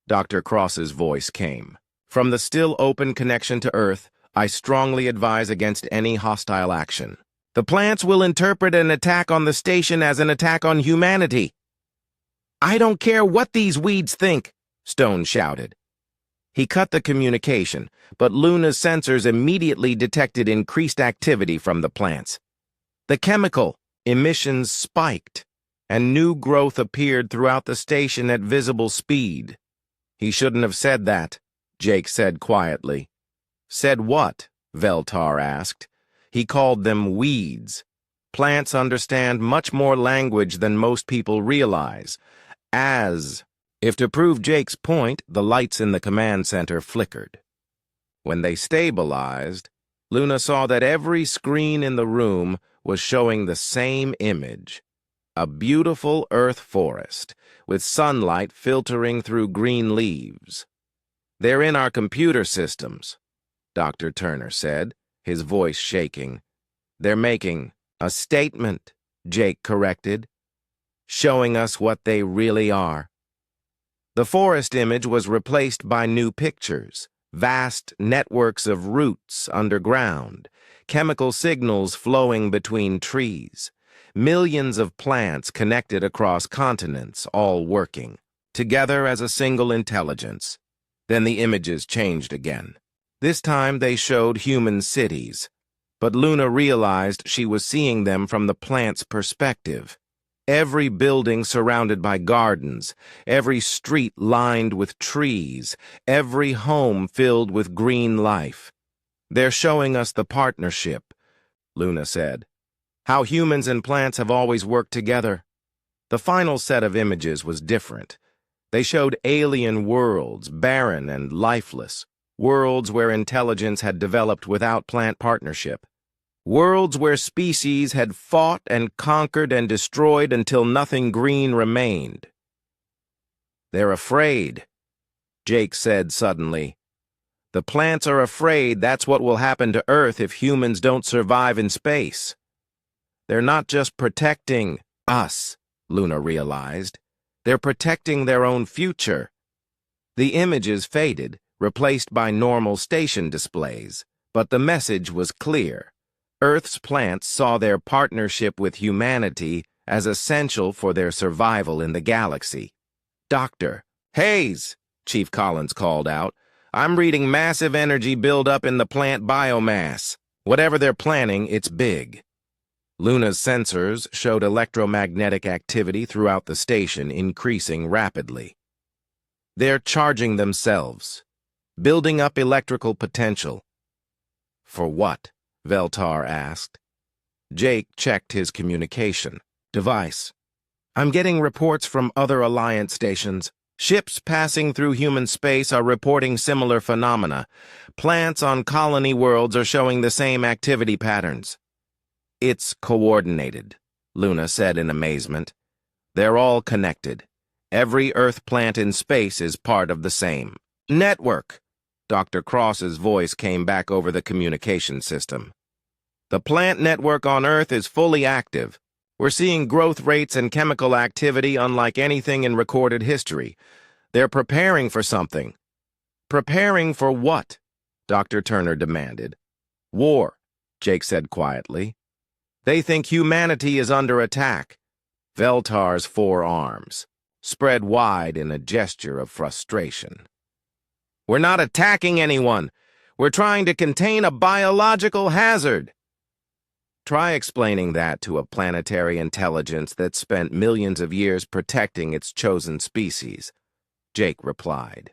S1: Dr. Cross's voice came, "from the still open connection to Earth, I strongly advise against any hostile action. The plants will interpret an attack on the station as an attack on humanity." "I don't care what these weeds think," Stone shouted. He cut the communication, but Luna's sensors immediately detected increased activity from the plants. The chemical emissions spiked, and new growth appeared throughout the station at visible speed. "He shouldn't have said that," Jake said quietly. "Said what?" Veltar asked. "He called them weeds. Plants understand much more language than most people realize. If to prove Jake's point, the lights in the command center flickered. When they stabilized, Luna saw that every screen in the room was showing the same image. A beautiful earth forest, with sunlight filtering through green leaves. "They're in our computer systems," Dr. Turner said, his voice shaking. "They're making a statement," Jake corrected, "showing us what they really are." The forest image was replaced by new pictures, vast networks of roots underground, chemical signals flowing between trees, millions of plants connected across continents, all working together as a single intelligence. Then the images changed again. This time they showed human cities, but Luna realized she was seeing them from the plant's perspective. Every building surrounded by gardens, every street lined with trees, every home filled with green life. "They're showing us the partnership," Luna said. "How humans and plants have always worked together." The final set of images was different. They showed alien worlds, barren and lifeless, worlds where intelligence had developed without plant partnership. Worlds where species had fought and conquered and destroyed until nothing green remained. "They're afraid," Jake said suddenly. "The plants are afraid that's what will happen to Earth if humans don't survive in space." "They're not just protecting us," Luna realized. "They're protecting their own future." The images faded, replaced by normal station displays, but the message was clear. Earth's plants saw their partnership with humanity as essential for their survival in the galaxy. "Dr. Hayes," Chief Collins called out, "I'm reading massive energy buildup in the plant biomass. Whatever they're planning, it's big." Luna's sensors showed electromagnetic activity throughout the station increasing rapidly. "They're charging themselves, building up electrical potential." "For what?" Veltar asked. Jake checked his communication device. "I'm getting reports from other Alliance stations. Ships passing through human space are reporting similar phenomena. Plants on colony worlds are showing the same activity patterns." "It's coordinated," Luna said in amazement. "They're all connected. Every Earth plant in space is part of the same network." Dr. Cross's voice came back over the communication system. "The plant network on Earth is fully active. We're seeing growth rates and chemical activity unlike anything in recorded history. They're preparing for something." "Preparing for what?" Dr. Turner demanded. "War," Jake said quietly. "They think humanity is under attack." Veltar's forearms spread wide in a gesture of frustration. "We're not attacking anyone. We're trying to contain a biological hazard." "Try explaining that to a planetary intelligence that spent millions of years protecting its chosen species," Jake replied.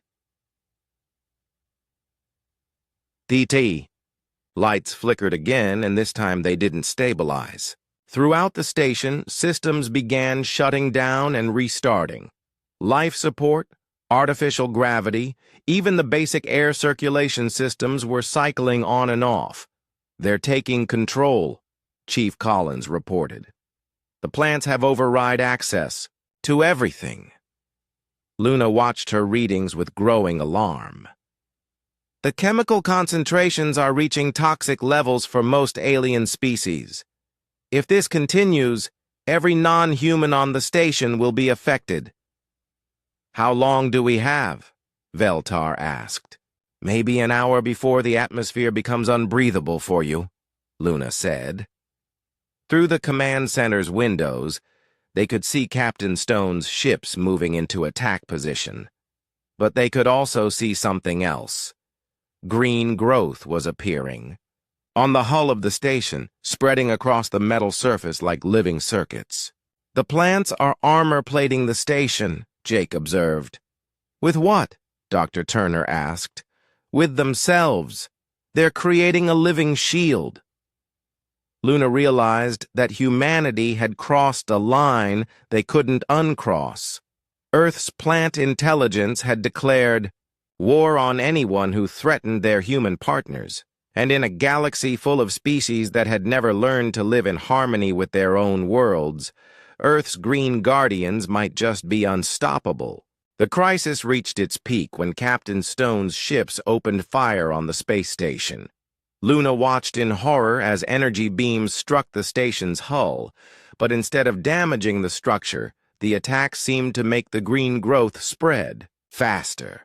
S1: DT. Lights flickered again, and this time they didn't stabilize. Throughout the station, systems began shutting down and restarting. Life support, artificial gravity, even the basic air circulation systems were cycling on and off. "They're taking control," Chief Collins reported. "The plants have override access to everything." Luna watched her readings with growing alarm. "The chemical concentrations are reaching toxic levels for most alien species. If this continues, every non-human on the station will be affected." "How long do we have?" Veltar asked. "Maybe an hour before the atmosphere becomes unbreathable for you," Luna said. Through the command center's windows, they could see Captain Stone's ships moving into attack position. But they could also see something else. Green growth was appearing on the hull of the station, spreading across the metal surface like living circuits. "The plants are armor-plating the station," Jake observed. "With what?" Dr. Turner asked. "With themselves. They're creating a living shield." Luna realized that humanity had crossed a line they couldn't uncross. Earth's plant intelligence had declared war on anyone who threatened their human partners, and in a galaxy full of species that had never learned to live in harmony with their own worlds, Earth's green guardians might just be unstoppable. The crisis reached its peak when Captain Stone's ships opened fire on the space station. Luna watched in horror as energy beams struck the station's hull, but instead of damaging the structure, the attack seemed to make the green growth spread faster.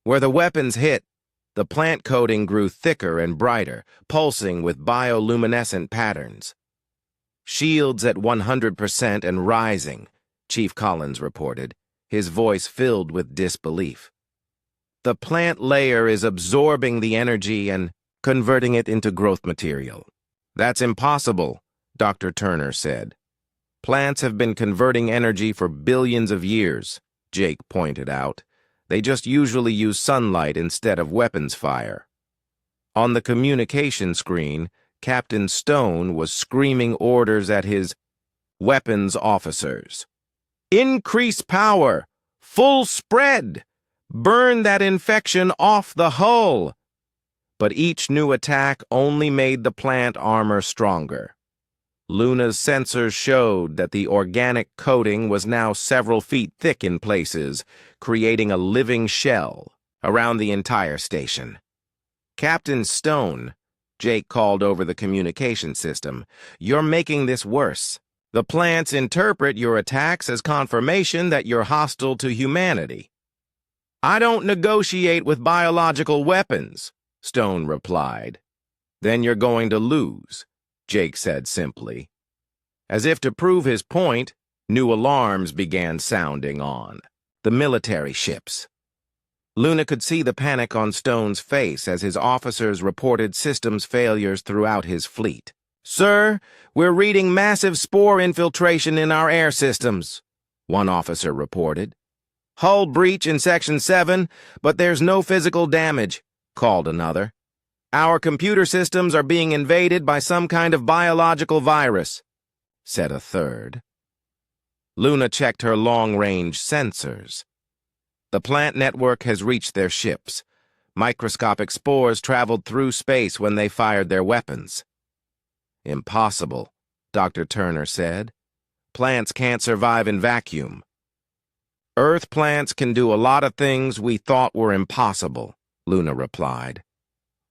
S1: Where the weapons hit, the plant coating grew thicker and brighter, pulsing with bioluminescent patterns. "Shields at 100% and rising," Chief Collins reported, his voice filled with disbelief. "The plant layer is absorbing the energy and converting it into growth material." "That's impossible," Dr. Turner said. "Plants have been converting energy for billions of years," Jake pointed out. "They just usually use sunlight instead of weapons fire." On the communication screen, Captain Stone was screaming orders at his weapons officers. "Increase power! Full spread! Burn that infection off the hull!" But each new attack only made the plant armor stronger. Luna's sensors showed that the organic coating was now several feet thick in places, creating a living shell around the entire station. "Captain Stone," Jake called over the communication system, "you're making this worse. The plants interpret your attacks as confirmation that you're hostile to humanity." "I don't negotiate with biological weapons," Stone replied. "Then you're going to lose," Jake said simply. As if to prove his point, new alarms began sounding on the military ships. Luna could see the panic on Stone's face as his officers reported systems failures throughout his fleet. "Sir, we're reading massive spore infiltration in our air systems," one officer reported. "Hull breach in Section 7, but there's no physical damage," called another. "Our computer systems are being invaded by some kind of biological virus," said a third. Luna checked her long-range sensors. The plant network has reached their ships. Microscopic spores traveled through space when they fired their weapons. "Impossible," Dr. Turner said. "Plants can't survive in vacuum." "Earth plants can do a lot of things we thought were impossible," Luna replied.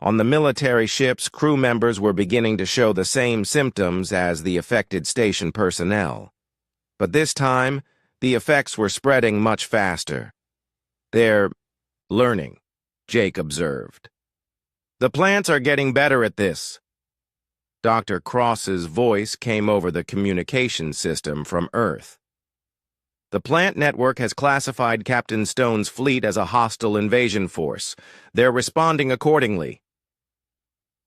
S1: On the military ships, crew members were beginning to show the same symptoms as the affected station personnel. But this time, the effects were spreading much faster. "They're learning," Jake observed. "The plants are getting better at this." Dr. Cross's voice came over the communication system from Earth. "The plant network has classified Captain Stone's fleet as a hostile invasion force. They're responding accordingly."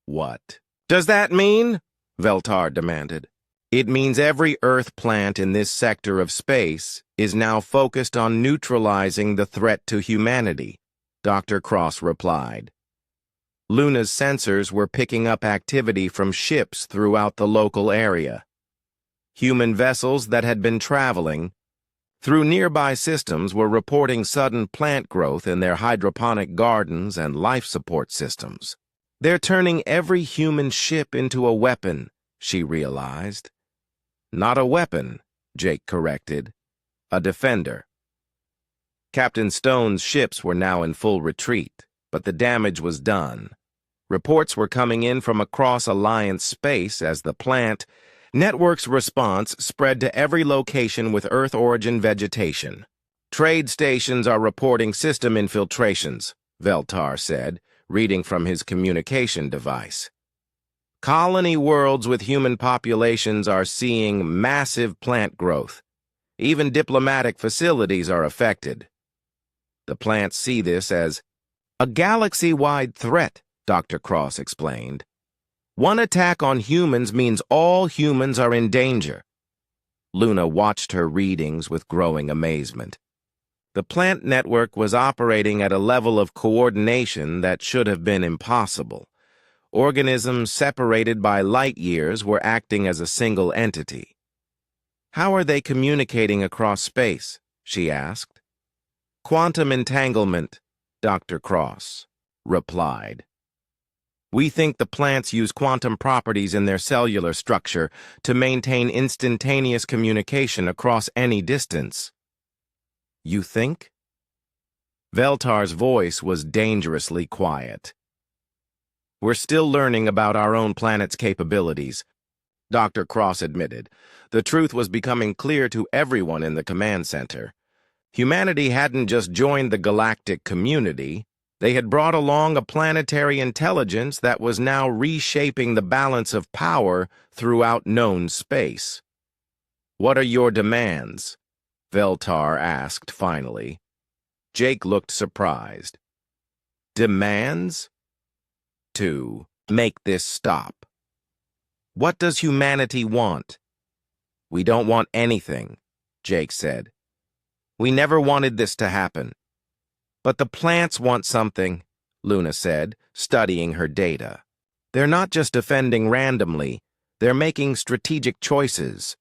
S1: "What does that mean?" Veltar demanded. "It means every Earth plant in this sector of space is now focused on neutralizing the threat to humanity," Dr. Cross replied. Luna's sensors were picking up activity from ships throughout the local area. Human vessels that had been traveling through nearby systems were reporting sudden plant growth in their hydroponic gardens and life support systems. "They're turning every human ship into a weapon," she realized. "Not a weapon," Jake corrected. "A defender." Captain Stone's ships were now in full retreat, but the damage was done. Reports were coming in from across Alliance space as the plant network's response spread to every location with Earth-origin vegetation. "Trade stations are reporting system infiltrations," Veltar said, reading from his communication device. "Colony worlds with human populations are seeing massive plant growth. Even diplomatic facilities are affected." "The plants see this as a galaxy-wide threat," Dr. Cross explained. "One attack on humans means all humans are in danger." Luna watched her readings with growing amazement. The plant network was operating at a level of coordination that should have been impossible. Organisms separated by light years were acting as a single entity. "How are they communicating across space?" she asked. "Quantum entanglement," Dr. Cross replied. "We think the plants use quantum properties in their cellular structure to maintain instantaneous communication across any distance." "You think?" Veltar's voice was dangerously quiet. "We're still learning about our own planet's capabilities," Dr. Cross admitted. The truth was becoming clear to everyone in the command center. Humanity hadn't just joined the galactic community. They had brought along a planetary intelligence that was now reshaping the balance of power throughout known space. "What are your demands?" Veltar asked finally. Jake looked surprised. "Demands?" "To make this stop." "What does humanity want?" "We don't want anything," Jake said. "We never wanted this to happen." "But the plants want something," Luna said, studying her data. "They're not just defending randomly, they're making strategic choices."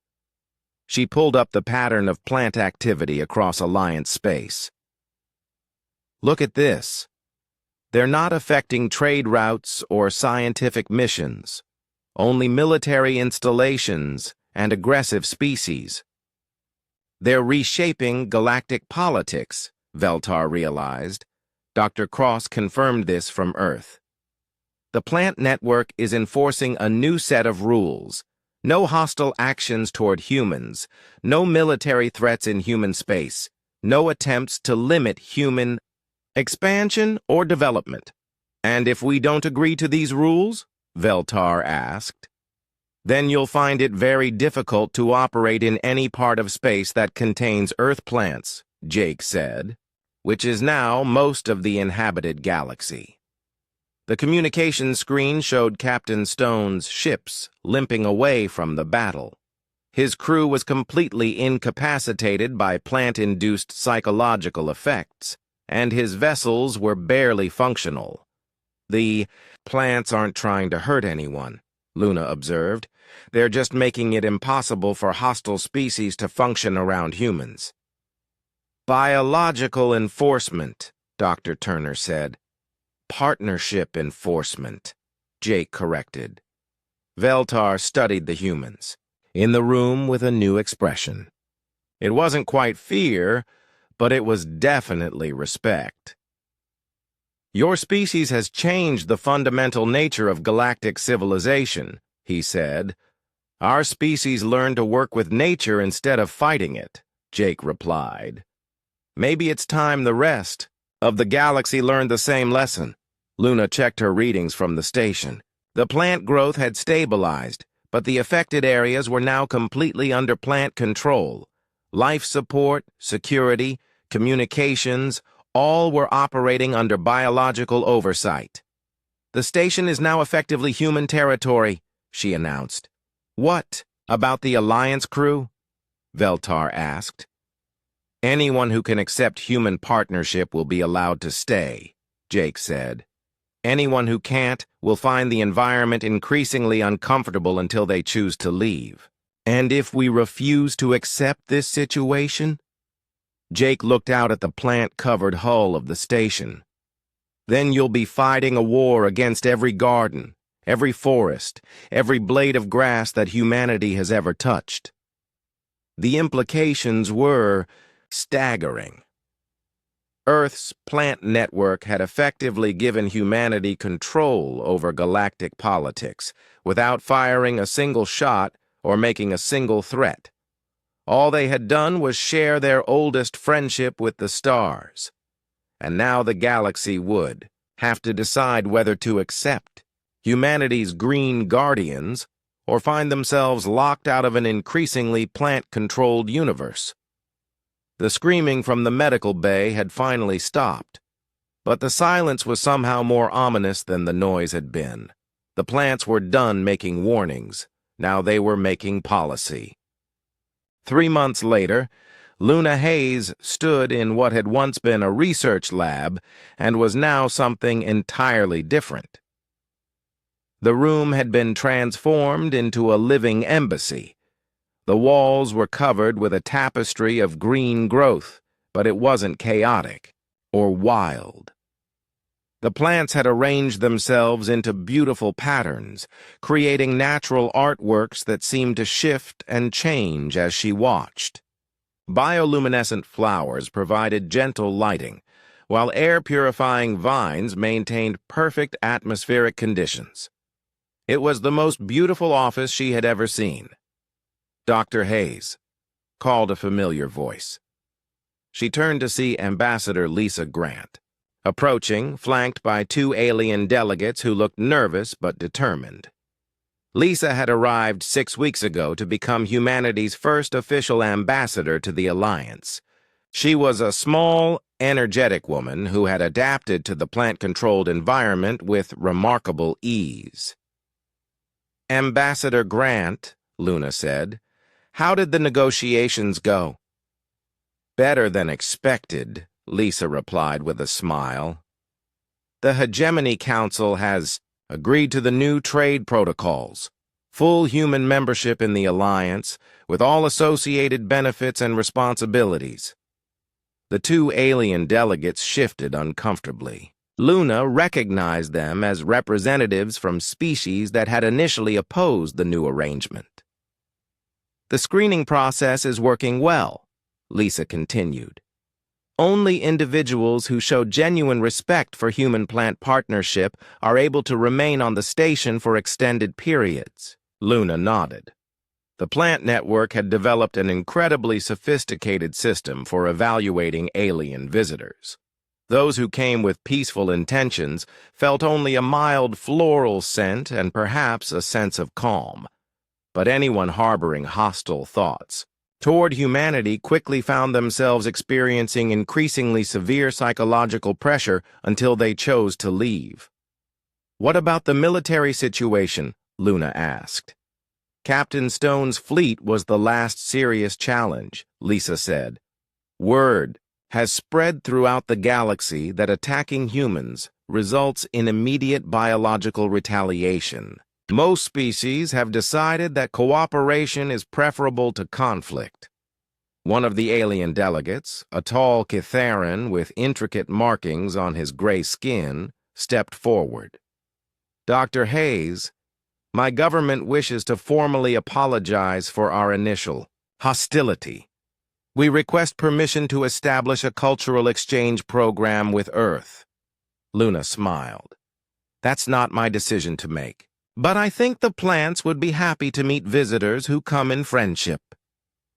S1: She pulled up the pattern of plant activity across Alliance space. "Look at this. They're not affecting trade routes or scientific missions, only military installations and aggressive species. They're reshaping galactic politics," Veltar realized. Dr. Cross confirmed this from Earth. "The plant network is enforcing a new set of rules. No hostile actions toward humans, no military threats in human space, no attempts to limit human expansion or development." "And if we don't agree to these rules?" Veltar asked. "Then you'll find it very difficult to operate in any part of space that contains Earth plants," Jake said, "which is now most of the inhabited galaxy." The communication screen showed Captain Stone's ships limping away from the battle. His crew was completely incapacitated by plant-induced psychological effects, and his vessels were barely functional. "The plants aren't trying to hurt anyone," Luna observed. "They're just making it impossible for hostile species to function around humans." "Biological enforcement," Dr. Turner said. "Partnership enforcement," Jake corrected. Veltar studied the humans, in the room with a new expression. It wasn't quite fear, but it was definitely respect. "Your species has changed the fundamental nature of galactic civilization," he said. "Our species learned to work with nature instead of fighting it," Jake replied. "Maybe it's time the rest of the galaxy learned the same lesson." Luna checked her readings from the station. The plant growth had stabilized, but the affected areas were now completely under plant control. Life support, security, communications, all were operating under biological oversight. "The station is now effectively human territory," she announced. "What about the Alliance crew?" Veltar asked. "Anyone who can accept human partnership will be allowed to stay," Jake said. "Anyone who can't will find the environment increasingly uncomfortable until they choose to leave." "And if we refuse to accept this situation?" Jake looked out at the plant-covered hull of the station. "Then you'll be fighting a war against every garden, every forest, every blade of grass that humanity has ever touched." The implications were staggering. Earth's plant network had effectively given humanity control over galactic politics without firing a single shot or making a single threat. All they had done was share their oldest friendship with the stars. And now the galaxy would have to decide whether to accept humanity's green guardians or find themselves locked out of an increasingly plant-controlled universe. The screaming from the medical bay had finally stopped, but the silence was somehow more ominous than the noise had been. The plants were done making warnings. Now they were making policy. 3 months later, Luna Hayes stood in what had once been a research lab and was now something entirely different. The room had been transformed into a living embassy. The walls were covered with a tapestry of green growth, but it wasn't chaotic or wild. The plants had arranged themselves into beautiful patterns, creating natural artworks that seemed to shift and change as she watched. Bioluminescent flowers provided gentle lighting, while air-purifying vines maintained perfect atmospheric conditions. It was the most beautiful office she had ever seen. "Dr. Hayes," called a familiar voice. She turned to see Ambassador Lisa Grant, approaching, flanked by two alien delegates who looked nervous but determined. Lisa had arrived 6 weeks ago to become humanity's first official ambassador to the Alliance. She was a small, energetic woman who had adapted to the plant-controlled environment with remarkable ease. "Ambassador Grant," Luna said, "how did the negotiations go?" "Better than expected," Lisa replied with a smile. "The Hegemony Council has agreed to the new trade protocols, full human membership in the Alliance, with all associated benefits and responsibilities." The two alien delegates shifted uncomfortably. Luna recognized them as representatives from species that had initially opposed the new arrangement. "The screening process is working well," Lisa continued. "Only individuals who show genuine respect for human-plant partnership are able to remain on the station for extended periods." Luna nodded. The plant network had developed an incredibly sophisticated system for evaluating alien visitors. Those who came with peaceful intentions felt only a mild floral scent and perhaps a sense of calm. But anyone harboring hostile thoughts toward humanity quickly found themselves experiencing increasingly severe psychological pressure until they chose to leave. "What about the military situation?" Luna asked. "Captain Stone's fleet was the last serious challenge," Lisa said. "Word has spread throughout the galaxy that attacking humans results in immediate biological retaliation. Most species have decided that cooperation is preferable to conflict." One of the alien delegates, a tall Kitharan with intricate markings on his gray skin, stepped forward. "Dr. Hayes, my government wishes to formally apologize for our initial hostility. We request permission to establish a cultural exchange program with Earth." Luna smiled. "That's not my decision to make. But I think the plants would be happy to meet visitors who come in friendship."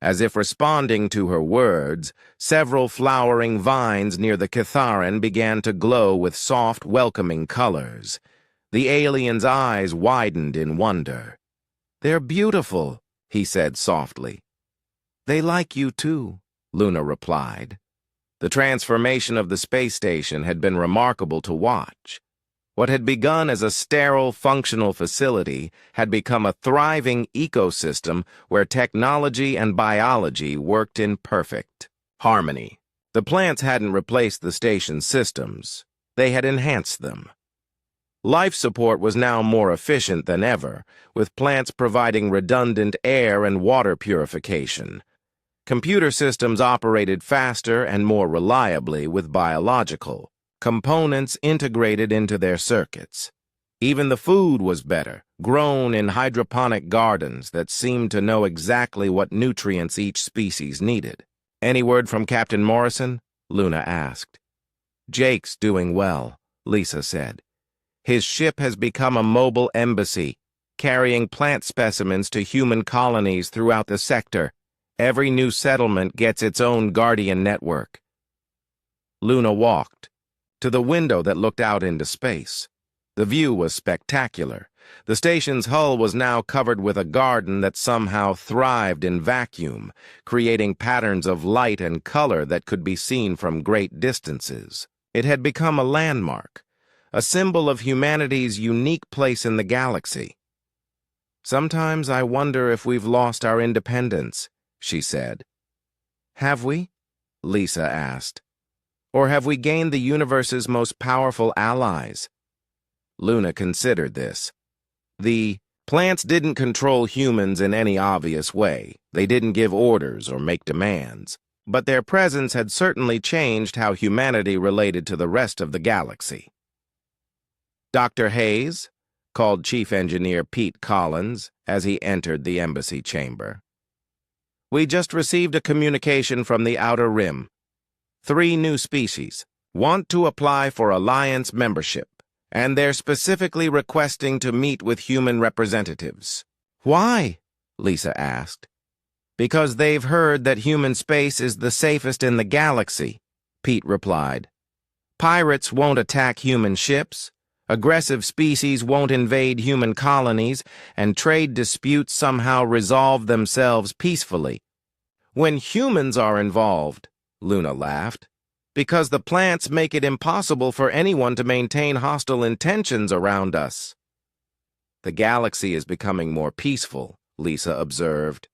S1: As if responding to her words, several flowering vines near the Kitharan began to glow with soft, welcoming colors. The alien's eyes widened in wonder. "They're beautiful," he said softly. "They like you too," Luna replied. The transformation of the space station had been remarkable to watch. What had begun as a sterile, functional facility had become a thriving ecosystem where technology and biology worked in perfect harmony. The plants hadn't replaced the station's systems. They had enhanced them. Life support was now more efficient than ever, with plants providing redundant air and water purification. Computer systems operated faster and more reliably with biological components integrated into their circuits. Even the food was better, grown in hydroponic gardens that seemed to know exactly what nutrients each species needed. "Any word from Captain Morrison?" Luna asked. "Jake's doing well," Lisa said. "His ship has become a mobile embassy, carrying plant specimens to human colonies throughout the sector. Every new settlement gets its own guardian network." Luna walked to the window that looked out into space. The view was spectacular. The station's hull was now covered with a garden that somehow thrived in vacuum, creating patterns of light and color that could be seen from great distances. It had become a landmark, a symbol of humanity's unique place in the galaxy. "Sometimes I wonder if we've lost our independence," she said. "Have we?" Lisa asked. "Or have we gained the universe's most powerful allies?" Luna considered this. The plants didn't control humans in any obvious way. They didn't give orders or make demands. But their presence had certainly changed how humanity related to the rest of the galaxy. Dr. Hayes called Chief Engineer Pete Collins as he entered the embassy chamber. We just received a communication from the Outer Rim. 3 new species want to apply for Alliance membership, and they're specifically requesting to meet with human representatives. Why? Lisa asked. Because they've heard that human space is the safest in the galaxy, Pete replied. Pirates won't attack human ships, aggressive species won't invade human colonies, and trade disputes somehow resolve themselves peacefully. When humans are involved, Luna laughed, because the plants make it impossible for anyone to maintain hostile intentions around us. The galaxy is becoming more peaceful, Lisa observed.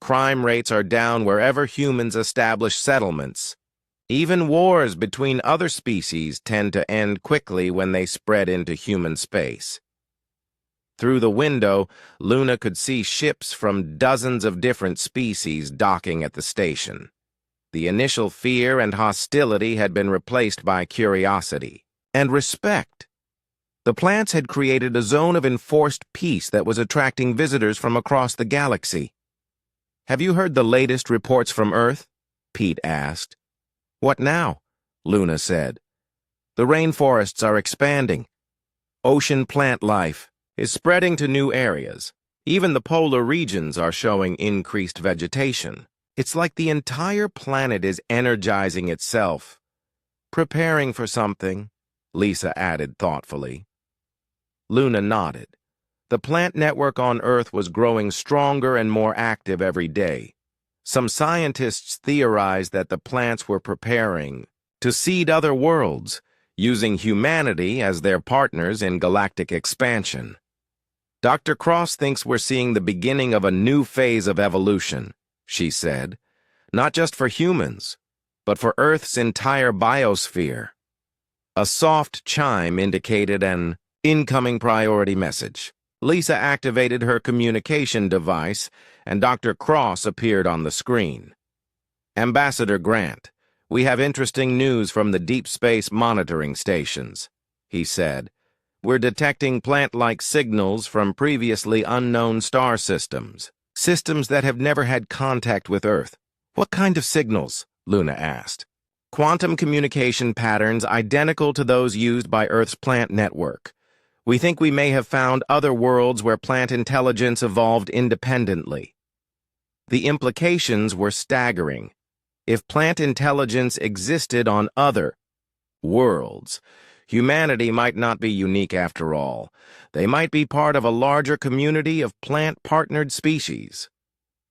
S1: Crime rates are down wherever humans establish settlements. Even wars between other species tend to end quickly when they spread into human space. Through the window, Luna could see ships from dozens of different species docking at the station. The initial fear and hostility had been replaced by curiosity and respect. The plants had created a zone of enforced peace that was attracting visitors from across the galaxy. Have you heard the latest reports from Earth? Pete asked. What now? Luna said. The rainforests are expanding. Ocean plant life is spreading to new areas. Even the polar regions are showing increased vegetation. It's like the entire planet is energizing itself. Preparing for something, Lisa added thoughtfully. Luna nodded. The plant network on Earth was growing stronger and more active every day. Some scientists theorized that the plants were preparing to seed other worlds, using humanity as their partners in galactic expansion. Dr. Cross thinks we're seeing the beginning of a new phase of evolution, she said, not just for humans, but for Earth's entire biosphere. A soft chime indicated an incoming priority message. Lisa activated her communication device, and Dr. Cross appeared on the screen. Ambassador Grant, we have interesting news from the deep space monitoring stations, he said. We're detecting plant-like signals from previously unknown star systems, systems that have never had contact with Earth. What kind of signals? Luna asked. Quantum communication patterns identical to those used by Earth's plant network. We think we may have found other worlds where plant intelligence evolved independently. The implications were staggering. If plant intelligence existed on other worlds, humanity might not be unique after all. They might be part of a larger community of plant-partnered species.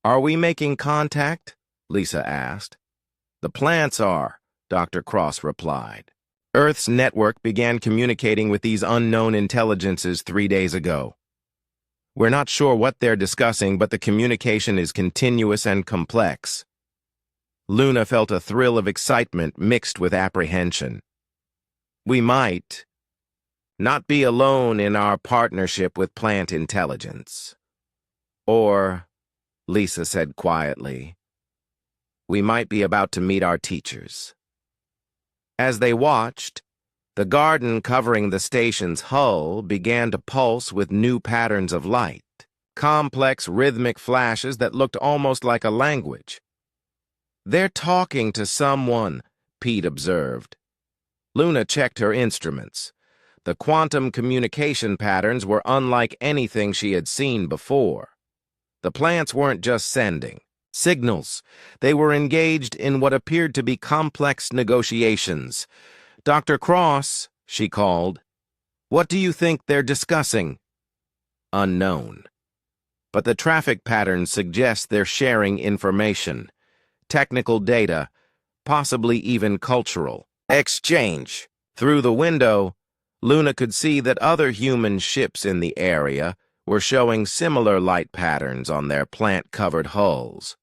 S1: Are we making contact? Lisa asked. The plants are, Dr. Cross replied. Earth's network began communicating with these unknown intelligences 3 days ago. We're not sure what they're discussing, but the communication is continuous and complex. Luna felt a thrill of excitement mixed with apprehension. We might not be alone in our partnership with plant intelligence. Or, Lisa said quietly, we might be about to meet our teachers. As they watched, the garden covering the station's hull began to pulse with new patterns of light, complex rhythmic flashes that looked almost like a language. They're talking to someone, Pete observed. Luna checked her instruments. The quantum communication patterns were unlike anything she had seen before. The plants weren't just sending signals. They were engaged in what appeared to be complex negotiations. Dr. Cross, she called. What do you think they're discussing? Unknown. But the traffic patterns suggest they're sharing information, technical data, possibly even cultural exchange. Through the window, Luna could see that other human ships in the area were showing similar light patterns on their plant-covered hulls.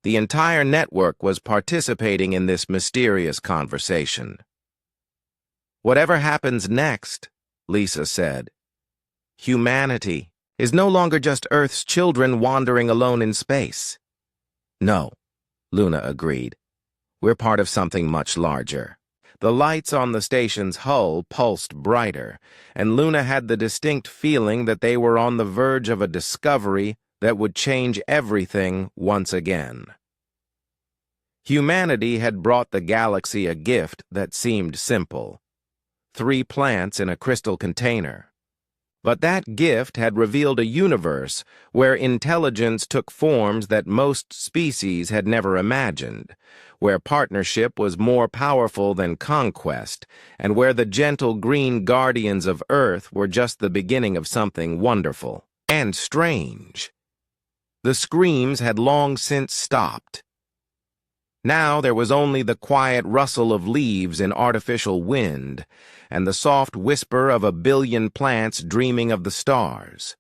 S1: The entire network was participating in this mysterious conversation. Whatever happens next, Lisa said, humanity is no longer just Earth's children wandering alone in space. No, Luna agreed. We're part of something much larger. The lights on the station's hull pulsed brighter, and Luna had the distinct feeling that they were on the verge of a discovery that would change everything once again. Humanity had brought the galaxy a gift that seemed simple: 3 plants in a crystal container. But that gift had revealed a universe where intelligence took forms that most species had never imagined, where partnership was more powerful than conquest, and where the gentle green guardians of Earth were just the beginning of something wonderful and strange. The screams had long since stopped. Now there was only the quiet rustle of leaves in artificial wind, and the soft whisper of a billion plants dreaming of the stars.